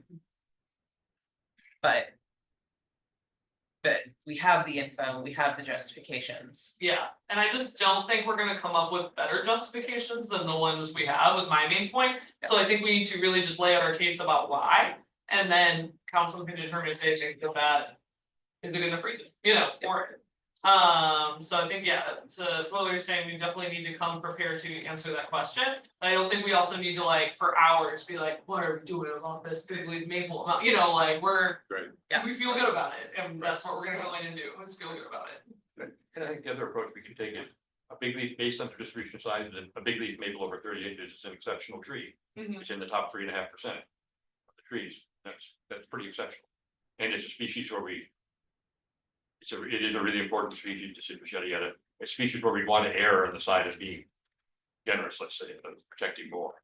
But we have the info, we have the justifications.
Yeah, and I just don't think we're gonna come up with better justifications than the ones we have, was my main point. So I think we need to really just lay out our case about why, and then council can determine if they think that is a good enough reason, you know, for it. So I think, yeah, to what we were saying, we definitely need to come prepared to answer that question. I don't think we also need to like, for hours, be like, what are we doing about this big leaf maple, you know, like,
Right.
Yeah.
we feel good about it, and that's what we're gonna go in and do, let's feel good about it.
And I think the other approach we can take is a big leaf based on the distribution size, and a big leaf maple over 30 inches is an exceptional tree.
Mhm.
It's in the top 3.5% of the trees. That's pretty exceptional. And it's a species where it is a really important species to citrus yada yada. A species where we want to err on the side of being generous, let's say, of protecting more.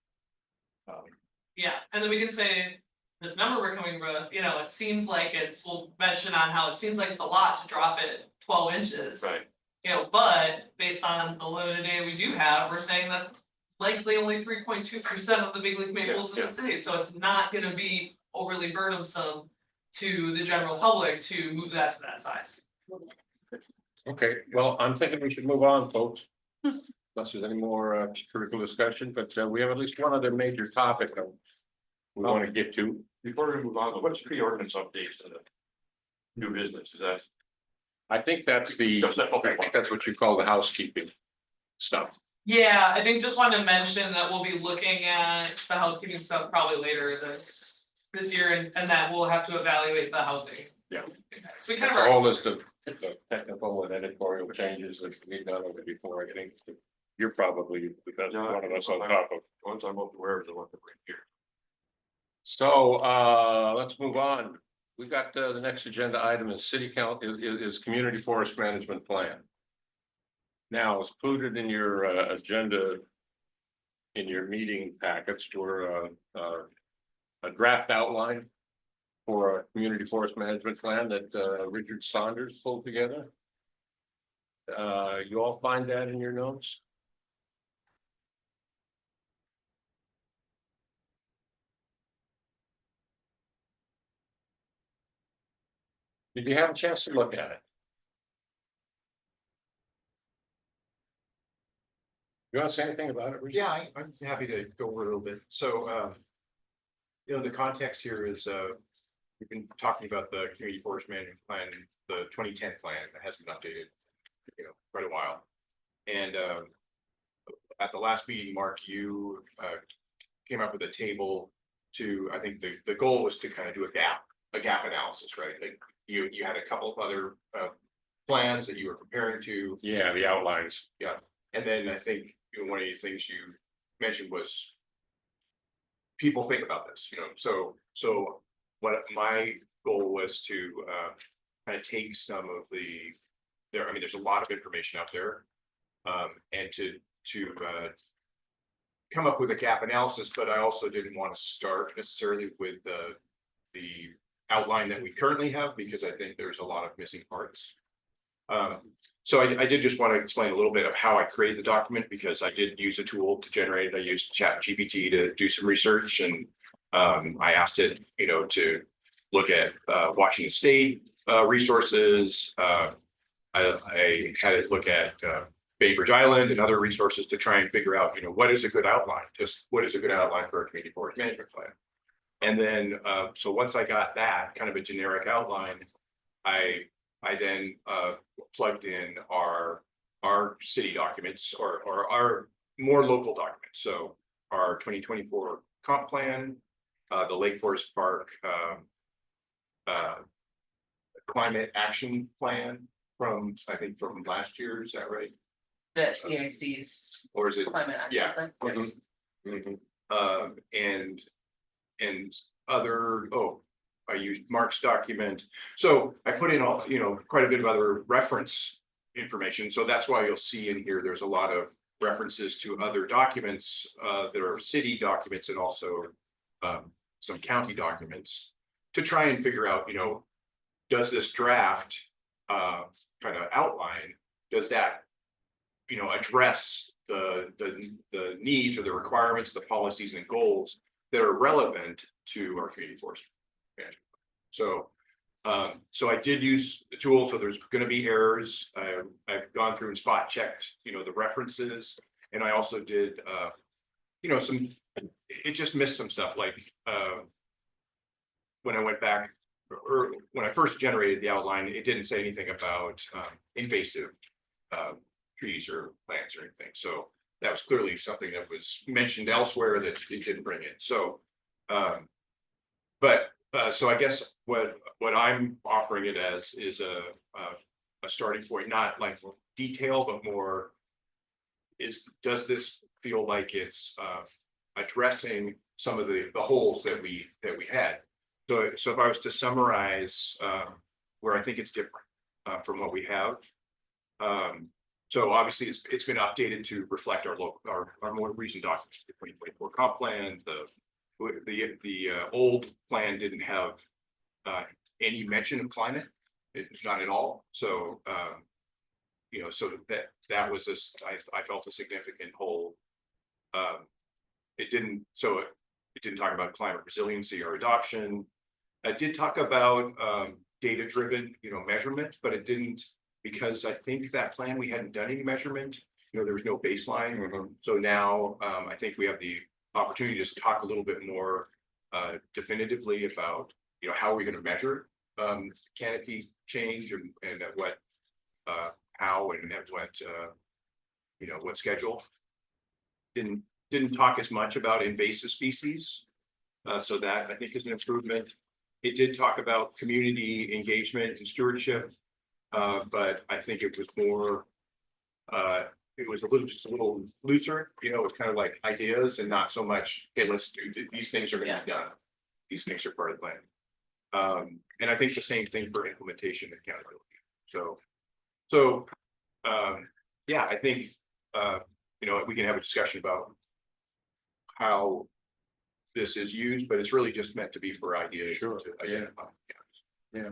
Yeah, and then we can say, this number we're coming with, you know, it seems like we'll mention on how it seems like it's a lot to drop it 12 inches.
Right.
You know, but based on the limited data we do have, we're saying that's likely only 3.2% of the big leaf maples in
Yeah.
the city, so it's not gonna be overly burdensome to the general public to move that to that size.
Okay, well, I'm thinking we should move on, folks. Unless there's any more critical discussion, but we have at least one other major topic that we want to get to.
Before we move on, what's tree ordinance updates to the new business? Is that?
I think that's I think that's what you call the housekeeping stuff.
Yeah, I think just wanted to mention that we'll be looking at the housekeeping stuff probably later this year, and that we'll have to evaluate the housing.
Yeah.
So we
The
kind of
whole list of technical and editorial changes that we've done over before, I think you're probably, because one of us on top of.
Once I'm aware of the one that we're here.
So let's move on. We got the next agenda item is city council is community forest management plan. Now, it's included in your agenda. In your meeting packets were a draft outline. For a community forest management plan that Richard Saunders pulled together. You all find that in your notes? Did you have a chance to look at it? You want to say anything about it, Richard?
Yeah, I'm happy to go over a little bit. So, you know, the context here is, we've been talking about the community forest management plan, the 2010 plan that hasn't been updated, you know, quite a while. And at the last meeting, Mark, you came up with a table to, I think the goal was to kind of do a gap analysis, right? Like you had a couple of other plans that you were comparing to.
Yeah, the outlines.
Yeah, and then I think, you know, one of the things you mentioned was people think about this, you know, so what my goal was to kind of take some of the I mean, there's a lot of information out there. And to come up with a gap analysis, but I also didn't want to start necessarily with the outline that we currently have, because I think there's a lot of missing parts. So I did just want to explain a little bit of how I created the document, because I did use a tool to generate it. I used ChatGPT to do some research, and I asked it, to look at Washington State resources. I had it look at Bainbridge Island and other resources to try and figure out, what is a good outline? Just what is a good outline for a community forest management plan? And then, so once I got that kind of a generic outline, I then plugged in our city documents or our more local documents. So our 2024 comp plan, the Lake Forest Park climate action plan from, I think from last year, is that right?
The CIC's
Or is it?
climate action
Yeah.
plan.
And other, I used Mark's document. So I put in all, quite a bit of other reference information. So that's why you'll see in here, there's a lot of references to other documents that are city documents, and also some county documents, to try and figure out, does this draft kind of outline, does that, address the needs or the requirements, the policies and goals that are relevant to our community forest management. So I did use the tool. So there's going to be errors. I've gone through and spot checked, the references, and I also did, it just missed some stuff. Like when I went back, or when I first generated the outline, it didn't say anything about invasive trees or plants or anything. So that was clearly something that was mentioned elsewhere that it didn't bring in. So, so I guess what I'm offering it as is a starting point, not like detail, but more does this feel like it's addressing some of the holes that we had. So if I was to summarize where I think it's different from what we have. So obviously it's been updated to reflect our more recent documents, the 2024 comp plan. The old plan didn't have any mention of climate, not at all. So so that was I felt a significant hole. It didn't talk about climate resiliency or adoption. It did talk about data-driven, measurement, but it didn't, because I think that plan, we hadn't done any measurement. There was no baseline. So now I think we have the opportunity to just talk a little bit more definitively about, how are we going to measure canopy change, and at what, how, and at what, what schedule. Didn't talk as much about invasive species. So that I think is an improvement. It did talk about community engagement and stewardship, but I think it was more, it was just a little looser, it's kind of like ideas and not so much, hey, let's do these things are going to be done. These things are part of the plan. And I think the same thing for implementation and accountability. So yeah, I think, we can have a discussion about how this is used, but it's really just meant to be for ideas.
Sure.
To identify.
Yeah.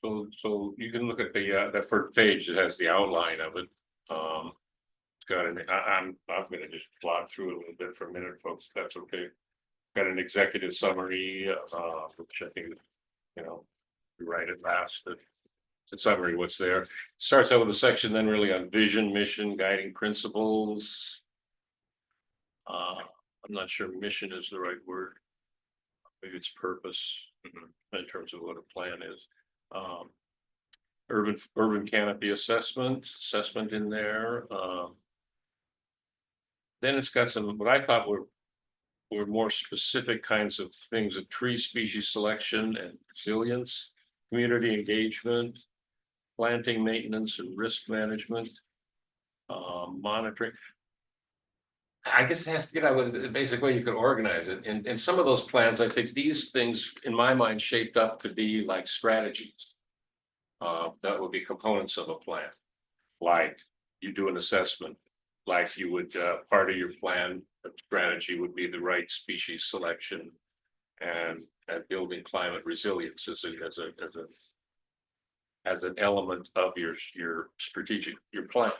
So you can look at the first page that has the outline of it. It's got I'm gonna just plod through it a little bit for a minute, folks, if that's okay. Got an executive summary, which I think, we write it last, but it's a summary, what's there. Starts out with a section then really on vision, mission, guiding principles. I'm not sure mission is the right word. Maybe it's purpose in terms of what a plan is. Urban canopy assessment in there. Then it's got some what I thought were more specific kinds of things of tree species selection and resilience, community engagement, planting maintenance and risk management, monitoring. I guess it has to get out with the basic way you could organize it. And some of those plans, I think these things in my mind shaped up to be like strategies. that would be components of a plan. Like you do an assessment, like you would, part of your plan strategy would be the right species selection. And building climate resilience as an element of your strategic, your plan.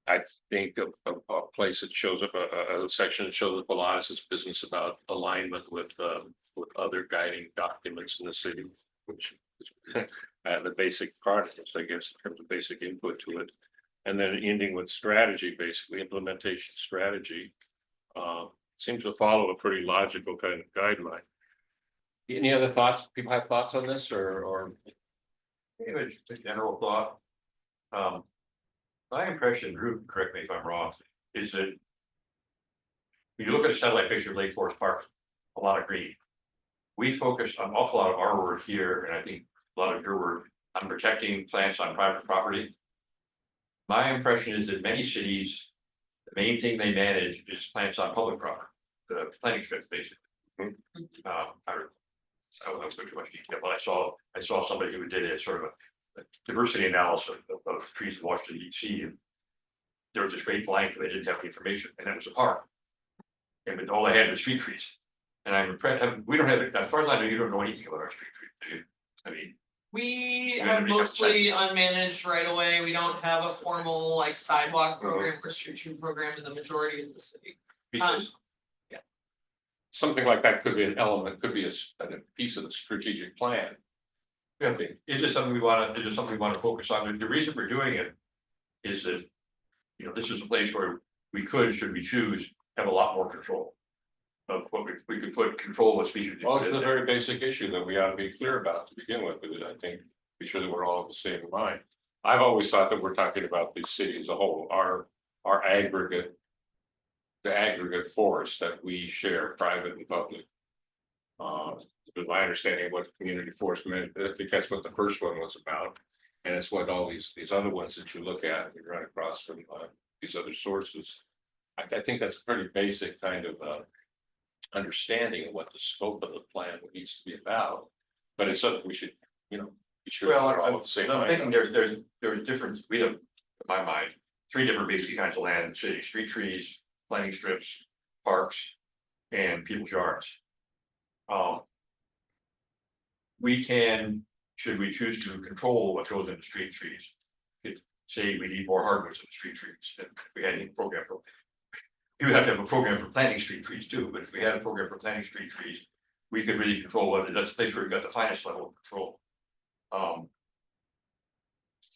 I think a place that shows up, a section that shows up a lot is this business about alignment with other guiding documents in the city, which is the basic part of this, I guess, in terms of basic input to it. And then ending with strategy, basically implementation strategy. Seems to follow a pretty logical kind of guideline. Any other thoughts? People have thoughts on this or?
Maybe a general thought. My impression, Drew, correct me if I'm wrong, is that when you look at a satellite picture of Lake Forest Park, a lot of green. We focus an awful lot of our work here, and I think a lot of your work on protecting plants on private property. My impression is that many cities, the main thing they manage is plants on public property, the planting strips, basically. I won't go too much detail, but I saw somebody who did a sort of a diversity analysis of trees in Washington DC, and there was this great blank, they didn't have the information, and that was a park. And all they had was street trees. And I'm afraid, we don't have, as far as I know, you don't know anything about our street trees, do you? I mean,
We
Yeah,
have
we have
mostly
census.
unmanaged right away. We don't have a formal like sidewalk program or street tree program in the majority of the city.
because
Something like that could be an element, could be a piece of the strategic plan.
yeah, is this something we want to focus on? The reason we're doing it is that, you know, this is a place where we could, should we choose, have a lot more control of what we could put control what species.
Well, it's a very basic issue that we ought to be clear about to begin with, because I think be sure that we're all of the same mind. I've always thought that we're talking about the city as a whole, our aggregate. The aggregate forest that we share, private and public. With my understanding of what community forest meant, I think that's what the first one was about. And it's what all these other ones that you look at and you run across from these other sources. I think that's a pretty basic kind of understanding of what the scope of the plan needs to be about. But it's something we should, you know, be sure.
Well,
we're all of the same
I'm
mind
thinking
on.
there's different, we have, in my mind, 3 different basic kinds of land in the city: street trees, planting strips, parks, and people's yards. We can, should we choose to control what goes into street trees, could say we need more hardwoods in the street trees, if we had any program for. You have to have a program for planting street trees too, but if we had a program for planting street trees, we could really control what, that's a place where we've got the finest level of control.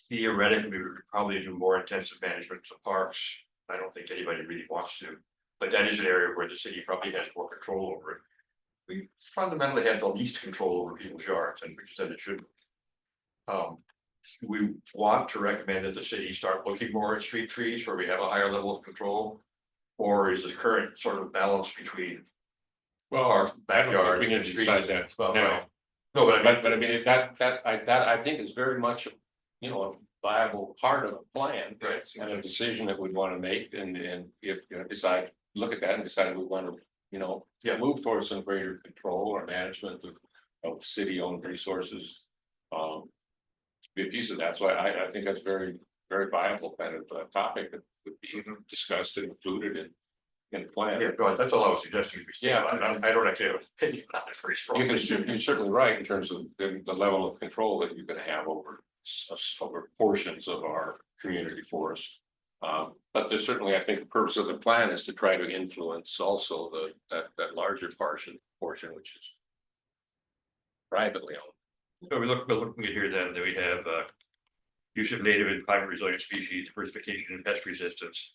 Theoretically, we could probably do more intensive management of parks. I don't think anybody really wants to, but that is an area where the city probably has more control over it. We fundamentally have the least control over people's yards, and which said it should. We want to recommend that the city start looking more at street trees where we have a higher level of control. Or is the current sort of balance between
Well,
our
I don't
backyards
think we
and
need to
streets?
decide that
Well,
now.
no, but
But I mean, that I think is very much, you know, a viable part of a plan.
Right.
And a decision that we'd want to make, and if, you know, decide, look at that and decide we want to, you know,
Yeah.
move towards some greater control or management of city-owned resources. Be a piece of that, so I think that's very, very viable kind of topic that would be discussed and included in the plan.
yeah, go ahead. That's all I was suggesting.
Yeah.
I don't actually have an opinion on it very strong.
You're certainly right in terms of the level of control that you can have over portions of our community forest. But there's certainly, I think, the purpose of the plan is to try to influence also that larger portion, which is privately owned.
So we're looking at here then, that we have use of native and climate resilient species, diversification and pest resistance.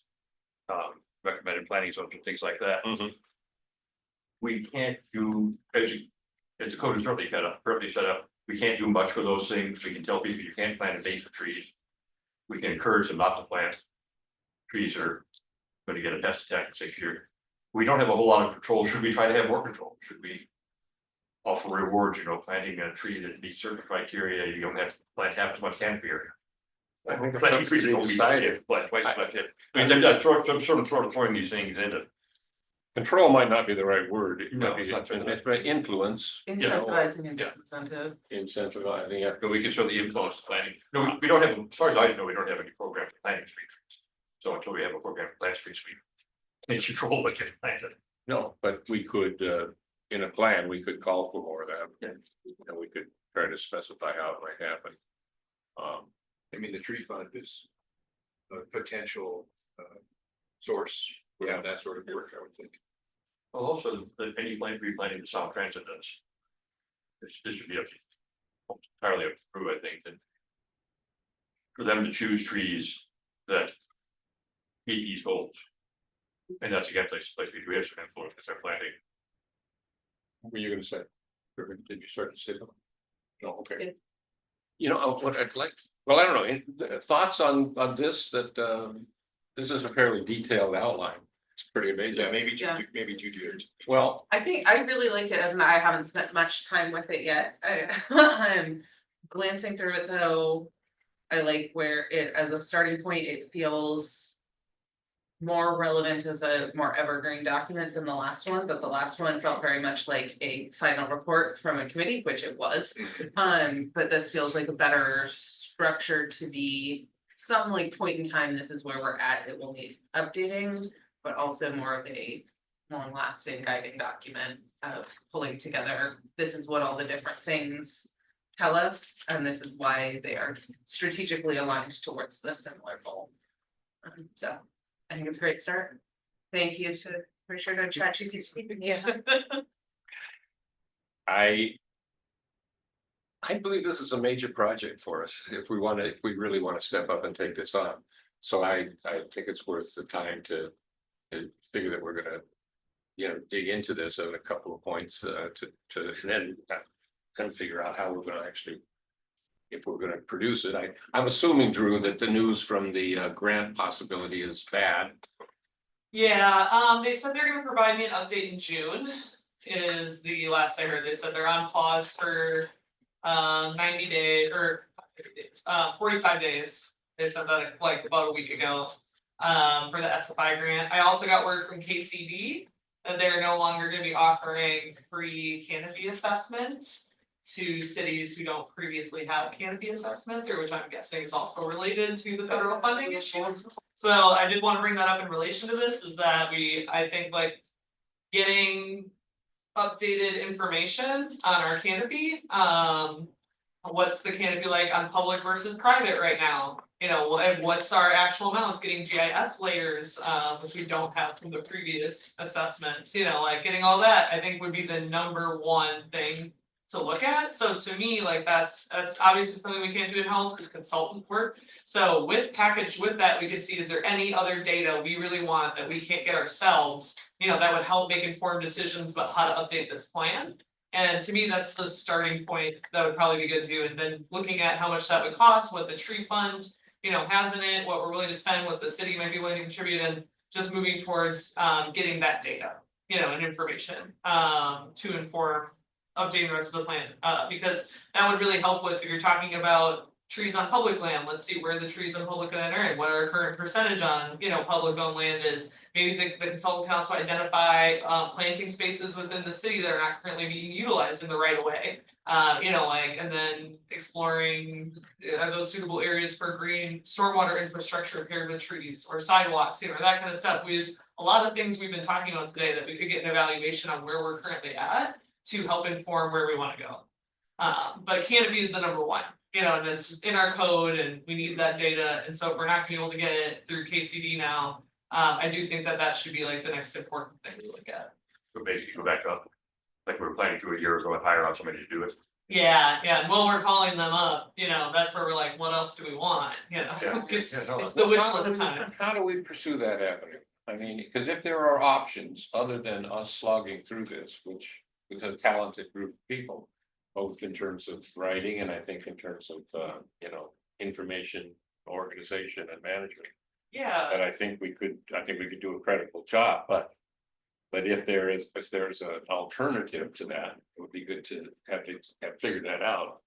Recommended planting zones and things like that. We can't do, as the code is currently set up, we can't do much for those things. We can tell people you can't plant invasive trees. We can encourage them not to plant trees that are going to get a pest attack in 6 years. We don't have a whole lot of control. Should we try to have more control? Should we offer rewards, you know, planting a tree that meets certain criteria, you don't have to plant half as much canopy area?
I think that's
Planting trees
pretty
don't be
decided.
decided, plant twice as much. I mean, I'm sort of throwing these things into.
control might not be the right word, it
No,
might be,
it's not.
it's by influence. you know, or
Incentivizing and
yeah.
disincentive.
Incentivizing, yeah.
But we can show the influence planning. No, we don't have, as far as I know, we don't have any program for planting street trees. So until we have a program for plant streets, we can't control what gets planted.
No, but we could, in a plan, we could call for more of that.
Yeah.
And we could try to specify how it might happen.
I mean, the tree fund is a potential source for that sort of work, I would think.
Well, also, any plant replanting the South Transit does. This should be up to entirely up to crew, I think, that. For them to choose trees that meet these goals. And that's again, place we do have some influence because they're planting.
What were you gonna say? Did you start to say something? No, okay.
Yeah.
You know, what I'd like, well, I don't know, thoughts on this, that, this is a fairly detailed outline. It's pretty amazing.
Yeah, maybe
Yeah.
maybe 2 years.
Well,
I think I really like it I haven't spent much time with it yet. I'm glancing through it though. I like where it, as a starting point, it feels more relevant as a more evergreen document than the last one, but the last one felt very much like a final report from a committee, which it was. But this feels like a better structure to be some like point in time, this is where we're at, it will need updating, but also more of a long lasting guiding document of pulling together, this is what all the different things tell us, and this is why they are strategically aligned towards the similar goal. So I think it's a great start. Thank you to Richard and ChatGPT. Yeah.
I believe this is a major project for us, if we really want to step up and take this on. So I think it's worth the time to figure that we're gonna, dig into this at a couple of points, to and then kind of figure out how we're gonna actually, if we're gonna produce it. I'm assuming, Drew, that the news from the grant possibility is bad.
Yeah, they said they're gonna provide me an update in June, is the last I heard. They said they're on pause for 90 days or 45 days. They said that like about a week ago for the SFI grant. I also got word from KCD that they're no longer gonna be offering free canopy assessment to cities who don't previously have canopy assessment, or which I'm guessing is also related to the federal funding issue. So I did want to bring that up in relation to this, is that I think like getting updated information on our canopy. What's the canopy like on public versus private right now? And what's our actual amounts, getting GIS layers, which we don't have from the previous assessments, like getting all that, I think would be the number one thing to look at. So to me, like that's obviously something we can't do in-house because consultant work. So packaged with that, we could see, is there any other data we really want that we can't get ourselves, that would help make informed decisions about how to update this plan. And to me, that's the starting point that would probably be good to do. And then looking at how much that would cost, what the tree fund, has in it, what we're willing to spend, what the city might be willing to contribute, and just moving towards getting that data, and information to inform updating the rest of the plan, because that would really help with, if you're talking about trees on public land, let's see where the trees on public land are and what our current percentage on, public owned land is. Maybe the consultant can also identify planting spaces within the city that are not currently being utilized in the right of way. And then exploring, are those suitable areas for green stormwater infrastructure paired with trees or sidewalks, that kind of stuff. There's a lot of things we've been talking about today that we could get an evaluation on where we're currently at to help inform where we want to go. But canopy is the number one, and it's in our code and we need that data. And so if we're not gonna be able to get it through KCD now, I do think that should be like the next important thing to look at.
So basically go back up, like we were planning to a year ago and hire out somebody to do it.
Yeah, and while we're calling them up, that's where we're like, what else do we want? It's the wish list time.
How do we pursue that avenue? I mean, because if there are options other than us slogging through this, which with a talented group of people, both in terms of writing and I think in terms of information, organization and management.
Yeah.
And I think we could do a credible job, but if there's an alternative to that, it would be good to have figured that out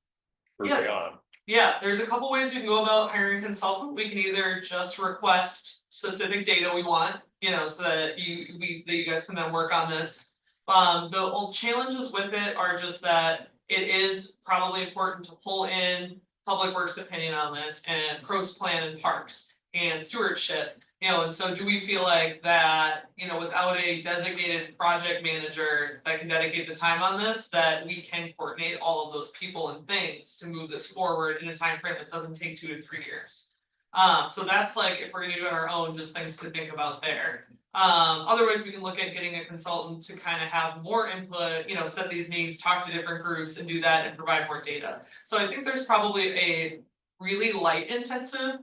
early on.
Yeah, there's a couple ways we can go about hiring a consultant. We can either just request specific data we want, So that you guys can then work on this. The old challenges with it are just that it is probably important to pull in public works opinion on this and pros plan and parks and stewardship. And so do we feel like that, without a designated project manager that can dedicate the time on this, that we can coordinate all of those people and things to move this forward in a time frame that doesn't take 2 to 3 years? So that's like, if we're gonna do it on our own, just things to think about there. Otherwise, we can look at getting a consultant to kind of have more input, set these meetings, talk to different groups and do that and provide more data. So I think there's probably a really light intensive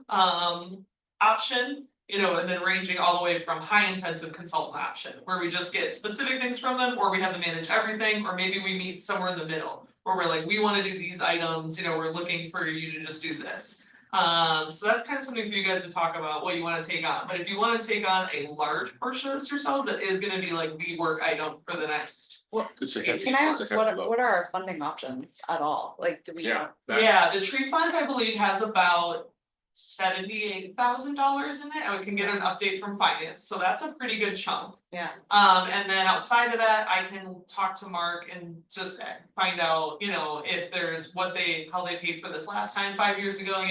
option, and then ranging all the way from high intensive consultant option, where we just get specific things from them, or we have them manage everything, or maybe we meet somewhere in the middle, where we're like, we want to do these items, we're looking for you to just do this. So that's kind of something for you guys to talk about, what you want to take on. But if you want to take on a large portion of this yourselves, that is going to be like the work item for the next.
It's a heavy-
Can I
it's a
ask,
heavy load.
what are our funding options at all? Like, do we?
Yeah. that-
Yeah, the tree fund, I believe, has about $78,000 in it, and we can get an update from finance, so that's a pretty good chunk.
Yeah.
And then outside of that, I can talk to Mark and just find out, if there's how they paid for this last time 5 years ago,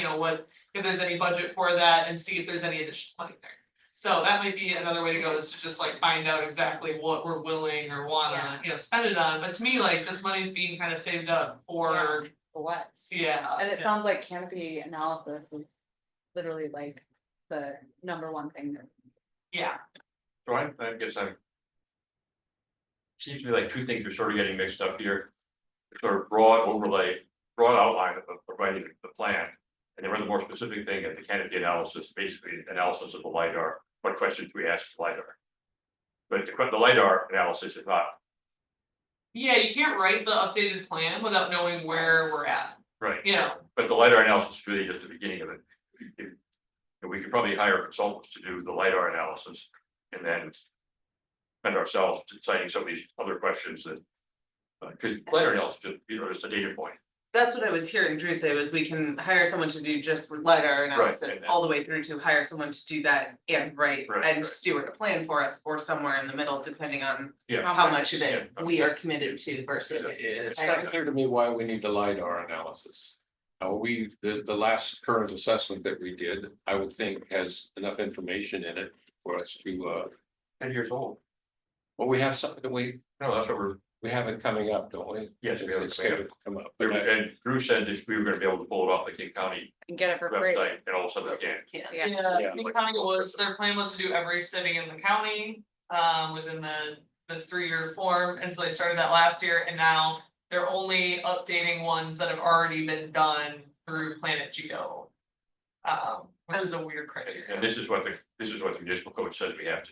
if there's any budget for that and see if there's any additional money there. So that might be another way to go, is to just like find out exactly what we're willing or wanna, spend it on. But to me, like, this money's being kind of saved up for,
For what?
yeah.
And it sounds like canopy analysis is literally like the #1 thing that.
Yeah,
So I guess seems to me like two things are sort of getting mixed up here. Sort of broad outline of providing the plan. And then the more specific thing at the canopy analysis, basically analysis of the LiDAR, what questions we ask the LiDAR. But the LiDAR analysis is not.
yeah, you can't write the updated plan without knowing where we're at,
Right.
Yeah.
But the LiDAR analysis is really just the beginning of it. And we could probably hire consultants to do the LiDAR analysis and then spend ourselves deciding some of these other questions that. Because LiDAR analysis is just a data point.
That's what I was hearing Drew say, was we can hire someone to do just LiDAR analysis,
and-
all the way through to hire someone to do that and
Right,
and
right.
steward a plan for us, or somewhere in the middle, depending on
Yeah.
how much of it
Yeah.
we are committed to versus.
It's not clear to me why we need the LiDAR analysis. The last current assessment that we did, I would think has enough information in it for us to,
10 years old.
well, we have something,
No, that's what
we have it coming up, don't we?
Yes, we have it
It's
coming up.
scheduled to come up. But I-
And Drew said that we were gonna be able to pull it off the King County
And get it for free.
website, and all of a sudden we can't.
Yeah.
Yeah, King County Woods, their plan was to do every city in the county, within this 3-year form, and so they started that last year, and now they're only updating ones that have already been done through Planet Geo. Which is a weird criteria.
And this is what the municipal code says we have to.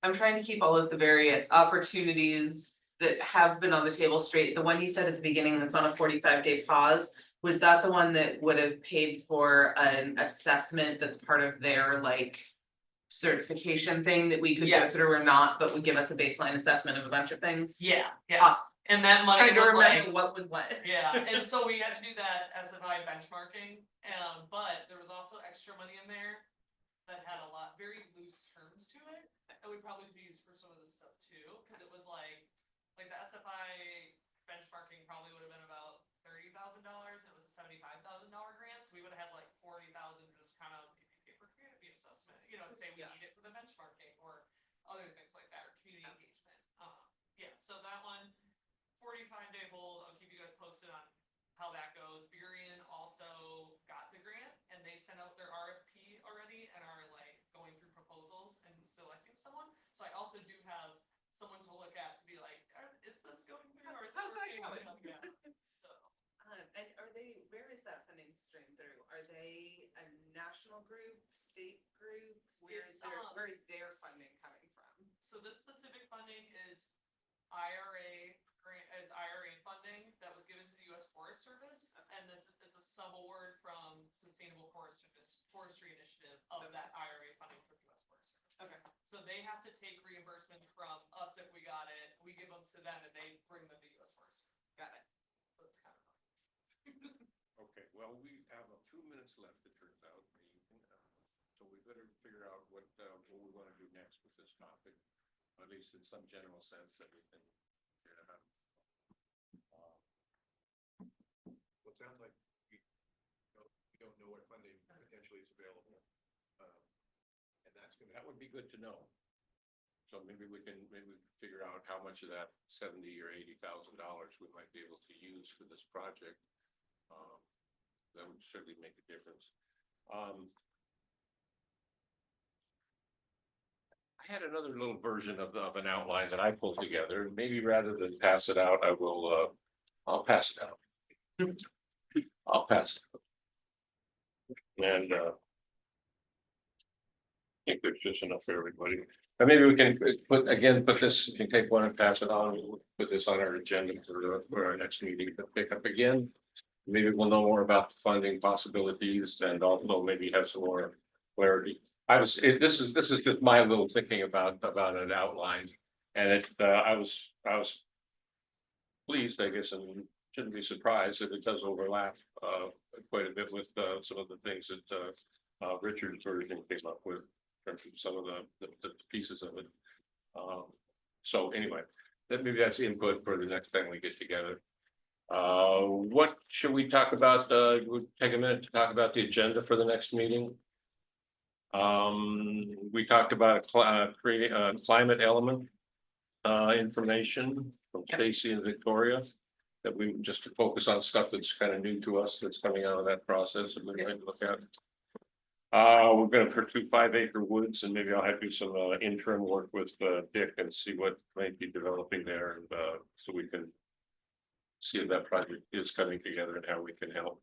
I'm trying to keep all of the various opportunities that have been on the table straight. The one you said at the beginning that's on a 45-day pause, was that the one that would have paid for an assessment that's part of their like certification thing that we could go
Yes.
through or not, but would give us a baseline assessment of a bunch of things?
Yeah, yeah,
Awesome.
and that
Just
money
trying to
was
remember
like,
what was what.
yeah, and so we had to do that SFI benchmarking, but there was also extra money in there. That had a lot, very loose terms to it, and we probably could use for some of this stuff too, cause it was like the SFI benchmarking probably would have been about $30,000, it was a $75,000 grant, so we would have had like 40,000 just kind of pay for canopy assessment, say we need it for the benchmarking or other things like that, or community engagement. Yeah, so that one, 45-day hold, I'll keep you guys posted on how that goes. Burien also got the grant and they sent out their RFP already and are like going through proposals and selecting someone. So I also do have someone to look at to be like, is this going through or is
How's
it
that
working?
going?
Yeah. So
And where is that funding stream through? Are they a national group, state groups?
It's,
Where is their funding coming from?
So this specific funding is IRA grant, is IRA funding that was given to the US Forest Service. And this is a sub-award from Sustainable Forestry Initiative of that IRA funding from US Forest Service.
Okay.
So they have to take reimbursements from us if we got it, we give them to them and they bring them to US Forest Service.
Got it.
So it's kind of.
Okay, well, we have a few minutes left, it turns out. So we better figure out what we want to do next with this topic, at least in some general sense that we can.
Well, it sounds like we don't know what funding potentially is available. And that's gonna.
That would be good to know. So maybe we can figure out how much of that $70,000 or $80,000 we might be able to use for this project. That would certainly make a difference. I had another little version of an outline that I pulled together. Maybe rather than pass it out, I'll pass it out. I'll pass it out. And I think there's just enough for everybody. And maybe we can put this, you can take one and pass it on. We'll put this on our agenda for our next meeting to pick up again. Maybe we'll know more about the funding possibilities and also maybe have some more clarity. This is just my little thinking about an outline. And I was pleased, I guess, and shouldn't be surprised that it does overlap quite a bit with some of the things that Richard's version came up with in terms of some of the pieces of it. So anyway, maybe that's input for the next time we get together. What should we talk about? We'll take a minute to talk about the agenda for the next meeting. We talked about creating a climate element information from Stacy and Victoria, that we just to focus on stuff that's kind of new to us, that's coming out of that process, and we're going to look at. We're going to pursue 5 Acre Woods, and maybe I'll have to do some interim work with Dick and see what might be developing there, and so we can see if that project is coming together and how we can help.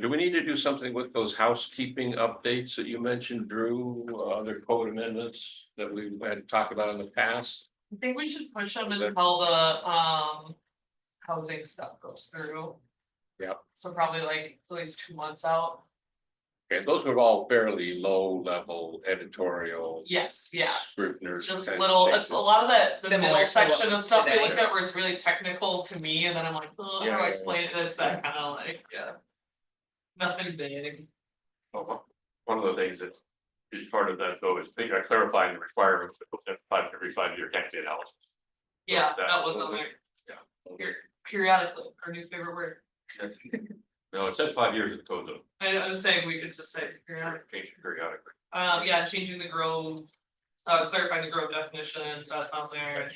Do we need to do something with those housekeeping updates that you mentioned, Drew? Other code amendments that we had talked about in the past?
I think we should push them until the housing stuff goes through.
Yeah.
So probably like at least 2 months out.
Okay, those were all fairly low level editorial.
Yes, yeah.
Scrivener's.
Just
kind of
little,
things.
it's a lot of that, the
Similar
middle
to what
section of
was
stuff we
today.
looked at where it's really technical to me, and then I'm like, oh, how do
Yeah,
I
yeah,
explain it? It's that kind of like, yeah. Nothing big.
One of the things that is part of that though is clarifying the requirements every 5 year canopy analysis.
Yeah,
That-
that was on there.
Yeah.
Periodically, our new favorite word.
No, it says 5 years in the code though.
I was saying we could just say periodic.
Change it periodically.
Yeah, changing the grove, clarifying the grove definition, that's on there.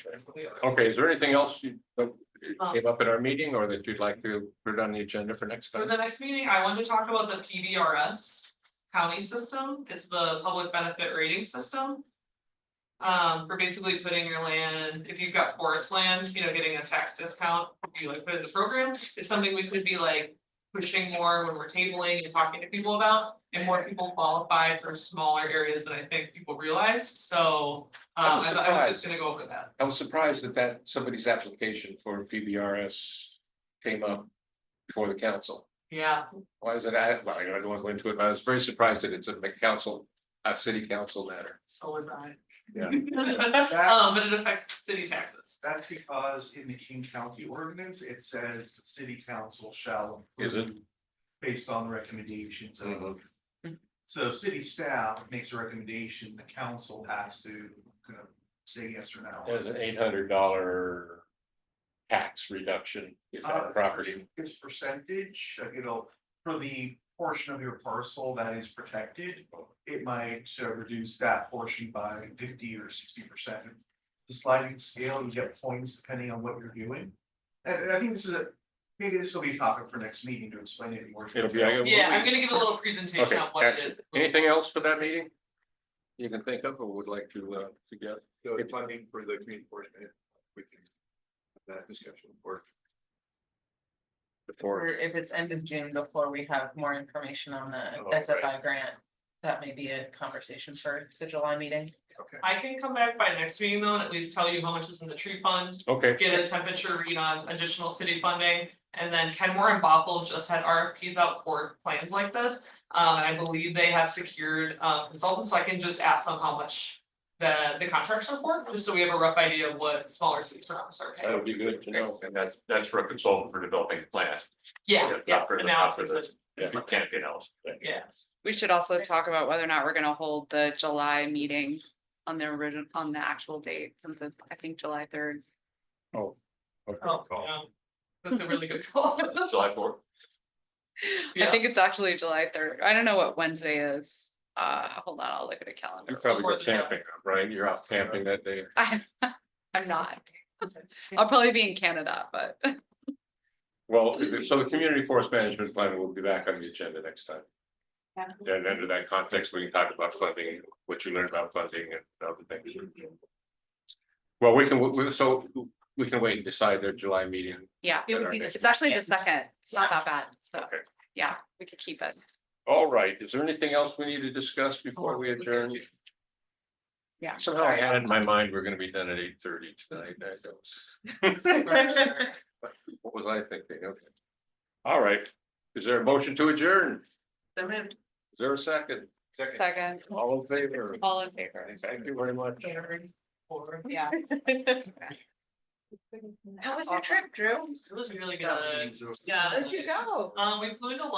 Okay, is there anything else you came up in our meeting or that you'd like to put on the agenda for next
For
time?
the next meeting, I wanted to talk about the PBRS county system. It's the public benefit rating system. For basically putting your land, if you've got forest land, getting a tax discount, you like put in the program. It's something we could be like pushing more when we're tabling and talking to people about, and more people qualify for smaller areas than I think people realized. So I was just gonna go over that.
I was surprised that somebody's application for PBRS came up before the council.
Yeah,
Why is it? Well, I don't want to go into it, but I was very surprised that it's a city council matter.
so was I.
Yeah.
But it affects city taxes.
That's because in the King County ordinance, it says the city council shall.
Is it?
approve Based on recommendations of.
Mhm.
So city staff makes a recommendation, the council has to kind of say yes or no.
There's an $800 tax reduction if that property.
It's percentage, for the portion of your parcel that is protected, it might reduce that portion by 50 or 60%. The sliding scale, you get points depending on what you're doing. And I think maybe this will be a topic for next meeting to explain it more.
It'll be.
Yeah, I'm gonna give a little presentation
Okay,
on what it
excellent.
is.
Anything else for that meeting? You can think of or would like to get?
So the funding for the community enforcement, we can have that discussion for.
Or if it's end of June before we have more information on the
Oh,
SFI grant, that may be a conversation for the July meeting.
Okay.
I can come back by next meeting though, and at least tell you how much is in the tree fund,
Okay,
get a temperature read on additional city funding. And then Kenmore and Bothell just had RFPs out for plans like this, and I believe they have secured consultants, so I can just ask them how much the contracts are for, just so we have a rough idea of what smaller cities around us are
that
paying.
would be good to know.
And that's for a consultant for developing the plan.
Yeah,
Not for the
analysis,
canopy analysis.
yeah.
We should also talk about whether or not we're gonna hold the July meeting on the original, on the actual date, since it's, I think, July 3rd.
Oh. Okay.
Oh, yeah. That's a really good call.
July 4th.
I
Yeah.
think it's actually July 3rd. I don't know what Wednesday is. Hold on, I'll look at a calendar.
You probably go camping, right? You're out camping that day.
I'm not. I'll probably be in Canada, but
Well, so the community forest management plan will be back on the agenda next time.
Yeah.
And under that context, we can talk about funding, what you learned about funding and other things. Well, so we can wait and decide their July meeting.
yeah,
It would be the
it's actually the
second.
second. It's not that bad. So,
Okay.
yeah, we could keep it.
All right. Is there anything else we need to discuss before we adjourn?
Yeah.
Somehow I had it in my mind, we're gonna be done at 8:30 tonight. What was I thinking? Okay. All right. Is there a motion to adjourn?
So moved.
Is there a second?
Second,
All in favor?
all in favor.
Thank you very much.
Yeah.
How was your trip, Drew?
It was really good.
Yeah.
Where'd you go?
We flew to London.